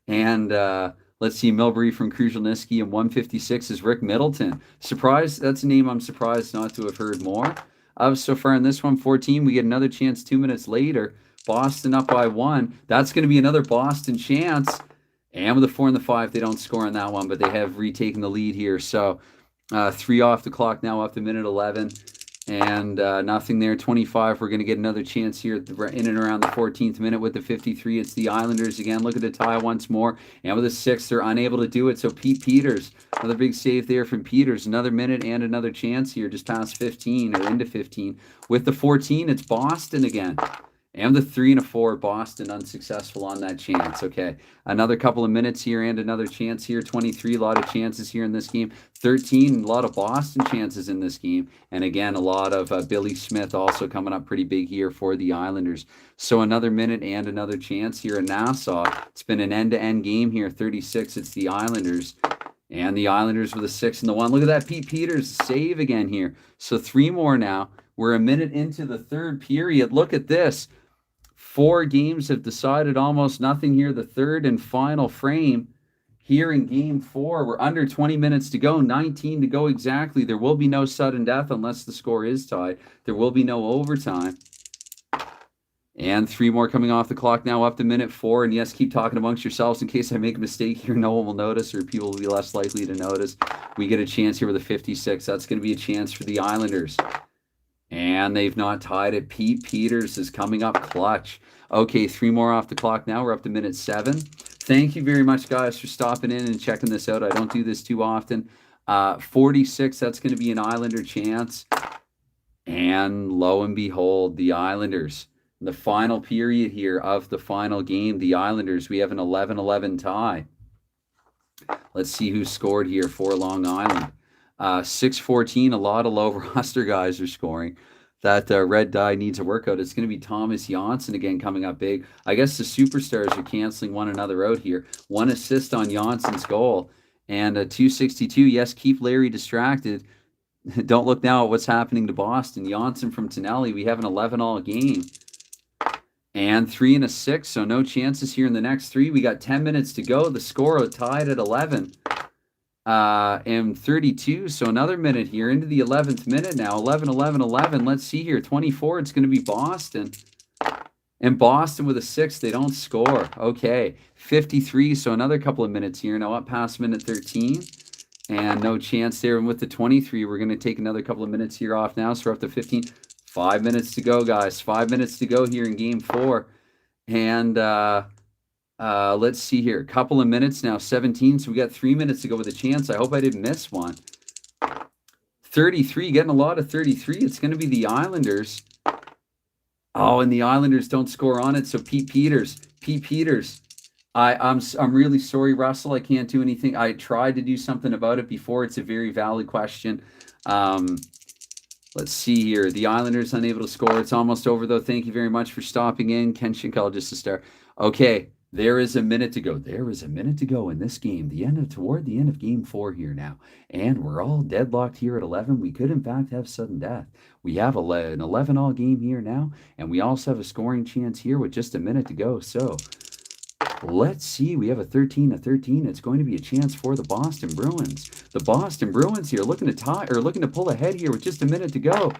And let's see, Milbury from Kruzhelnyski. And 156 is Rick Middleton. Surprised, that's a name I'm surprised not to have heard more of so far in this one. 14, we get another chance 2 minutes later. Boston up by 1. That's going to be another Boston chance. And with the 4 and the 5, they don't score on that one, but they have retaken the lead here. So 3 off the clock now, up to minute 11. And nothing there. 25, we're going to get another chance here in and around the 14th minute with the 53. It's the Islanders again. Look at the tie once more. And with the 6, they're unable to do it. So Pete Peters, another big save there from Peters. Another minute and another chance here just past 15 or into 15. With the 14, it's Boston again. And the 3 and a 4, Boston unsuccessful on that chance. Okay, another couple of minutes here and another chance here. 23, a lot of chances here in this game. 13, a lot of Boston chances in this game. And again, a lot of Billy Smith also coming up pretty big here for the Islanders. So another minute and another chance here in Nassau. It's been an end-to-end game here. 36, it's the Islanders. And the Islanders with a 6 and the 1. Look at that Pete Peters save again here. So 3 more now. We're a minute into the third period. Look at this. 4 games have decided almost nothing here. The third and final frame here in game 4. We're under 20 minutes to go, 19 to go exactly. There will be no sudden death unless the score is tied. There will be no overtime. And 3 more coming off the clock now, up to minute 4. And yes, keep talking amongst yourselves in case I make a mistake here. No one will notice, or people will be less likely to notice. We get a chance here with a 56. That's going to be a chance for the Islanders. And they've not tied it. Pete Peters is coming up clutch. Okay, 3 more off the clock now. We're up to minute 7. Thank you very much, guys, for stopping in and checking this out. I don't do this too often. 46, that's going to be an Islander chance. And lo and behold, the Islanders, in the final period here of the final game, the Islanders, we have an 11-11 tie. Let's see who scored here for Long Island. 6-14, a lot of low roster guys are scoring. That red die needs a workout. It's going to be Thomas Janssen again coming up big. I guess the superstars are canceling one another out here. 1 assist on Janssen's goal. And 262, yes, keep Larry distracted. Don't look now at what's happening to Boston. Janssen from Tonelli, we have an 11-all game. And 3 and a 6, so no chances here in the next 3. We got 10 minutes to go. The score tied at 11 and 32, so another minute here into the 11th minute now. 11, 11, 11. Let's see here. 24, it's going to be Boston. And Boston with a 6, they don't score. Okay, 53, so another couple of minutes here. Now up past minute 13. And no chance there. And with the 23, we're going to take another couple of minutes here off now, so we're up to 15. 5 minutes to go, guys. 5 minutes to go here in game 4. And let's see here. A couple of minutes now, 17. So we got 3 minutes to go with a chance. I hope I didn't miss one. 33, getting a lot of 33. It's going to be the Islanders. Oh, and the Islanders don't score on it. So Pete Peters. I'm really sorry, Russell. I can't do anything. I tried to do something about it before. It's a very valid question. Let's see here. The Islanders unable to score. It's almost over, though. Thank you very much for stopping in. Ken Schinkel, a star. Okay, there is a minute to go. There is a minute to go in this game. Toward the end of game 4 here now. And we're all deadlocked here at 11. We could, in fact, have sudden death. We have an 11-all game here now. And we also have a scoring chance here with just a minute to go. So let's see. We have a 13-13. It's going to be a chance for the Boston Bruins. The Boston Bruins here looking to pull ahead here with just a minute to go.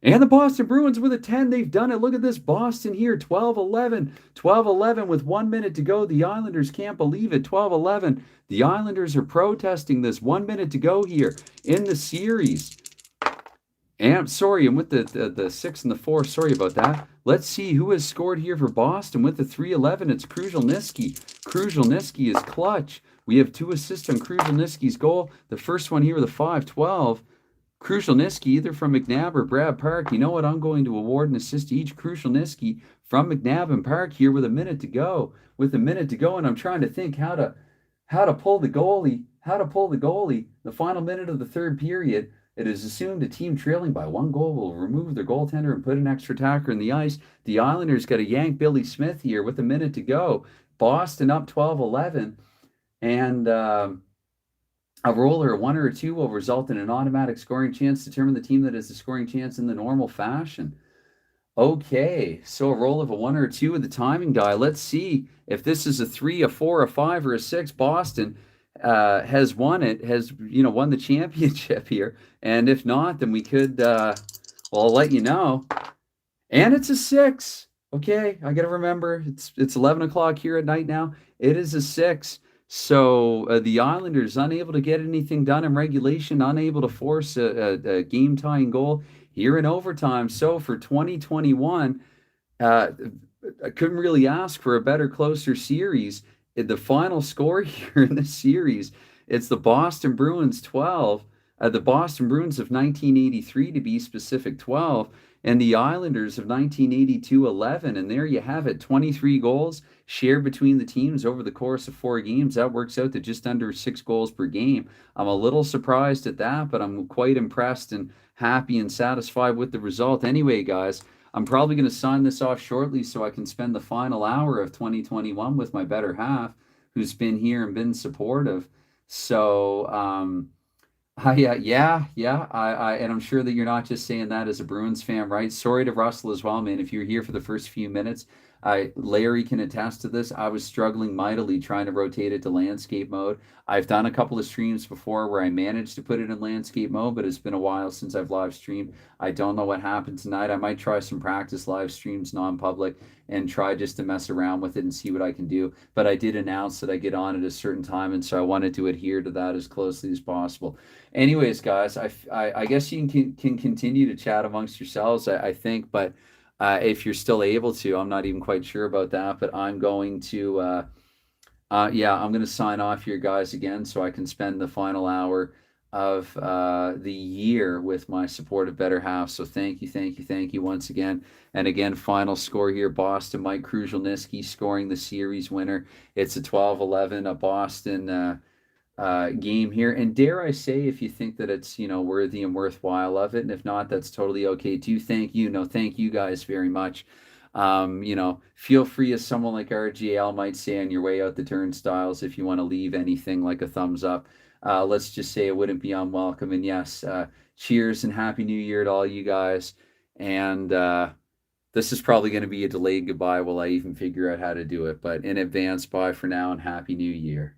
And the Boston Bruins with a 10. They've done it. Look at this Boston here. 12-11. 12-11 with 1 minute to go. The Islanders can't believe it. 12-11. The Islanders are protesting this. 1 minute to go here in the series. And sorry, and with the 6 and the 4, sorry about that. Let's see who has scored here for Boston with the 3-11. It's Krushelnyski. Krushelnyski is clutch. We have 2 assists on Krushelnyski's goal. The first one here with a 5-12. Krushelnyski, either from McNabb or Brad Park. You know what? I'm going to award an assist to each Krushelnyski from McNabb and Park here with a minute to go. With a minute to go, and I'm trying to think how to pull the goalie. The final minute of the third period. It is assumed a team trailing by 1 goal will remove their goaltender and put an extra attacker in the ice. The Islanders got to yank Billy Smith here with a minute to go. Boston up 12-11. And a roller, 1 or 2, will result in an automatic scoring chance. Determine the team that has the scoring chance in the normal fashion. Okay, so a roll of a 1 or a 2 with the timing die. Let's see if this is a 3, a 4, a 5, or a 6. Boston has won the championship here. And if not, then we could, I'll let you know. And it's a 6. Okay, I got to remember, it's 11 o'clock here at night now. It is a 6. So the Islanders unable to get anything done in regulation, unable to force a game-tying goal here in overtime. So for 2021, I couldn't really ask for a better, closer series. The final score here in this series, it's the Boston Bruins 12, the Boston Bruins of 1983 to be specific 12, and the Islanders of 1982 11. And there you have it, 23 goals shared between the teams over the course of 4 games. That works out to just under 6 goals per game. I'm a little surprised at that, but I'm quite impressed and happy and satisfied with the result. Anyway, guys, I'm probably going to sign this off shortly so I can spend the final hour of 2021 with my better half, who's been here and been supportive. So, and I'm sure that you're not just saying that as a Bruins fan, right? Sorry to Russell as well, man. If you're here for the first few minutes, Larry can attest to this. I was struggling mightily trying to rotate it to landscape mode. I've done a couple of streams before where I managed to put it in landscape mode, but it's been a while since I've live streamed. I don't know what happened tonight. I might try some practice live streams, non-public, and try just to mess around with it and see what I can do. But I did announce that I get on at a certain time, and so I wanted to adhere to that as closely as possible. Anyways, guys, I guess you can continue to chat amongst yourselves, I think, but if you're still able to, I'm not even quite sure about that, but I'm going to, I'm going to sign off here, guys, again, so I can spend the final hour of the year with my supportive better half. So thank you, thank you, thank you once again. And again, final score here, Boston, Mike Kruzhelnicki scoring the series winner. It's a 12-11, a Boston game here. And dare I say, if you think that it's, worthy and worthwhile of it, and if not, that's totally okay too. Thank you. No, thank you guys very much. Feel free, as someone like RGL might say, on your way out the turnstiles, if you want to leave anything like a thumbs up. Let's just say it wouldn't be unwelcome. And yes, cheers and happy new year to all you guys. And this is probably going to be a delayed goodbye while I even figure out how to do it. But in advance, bye for now and happy new year.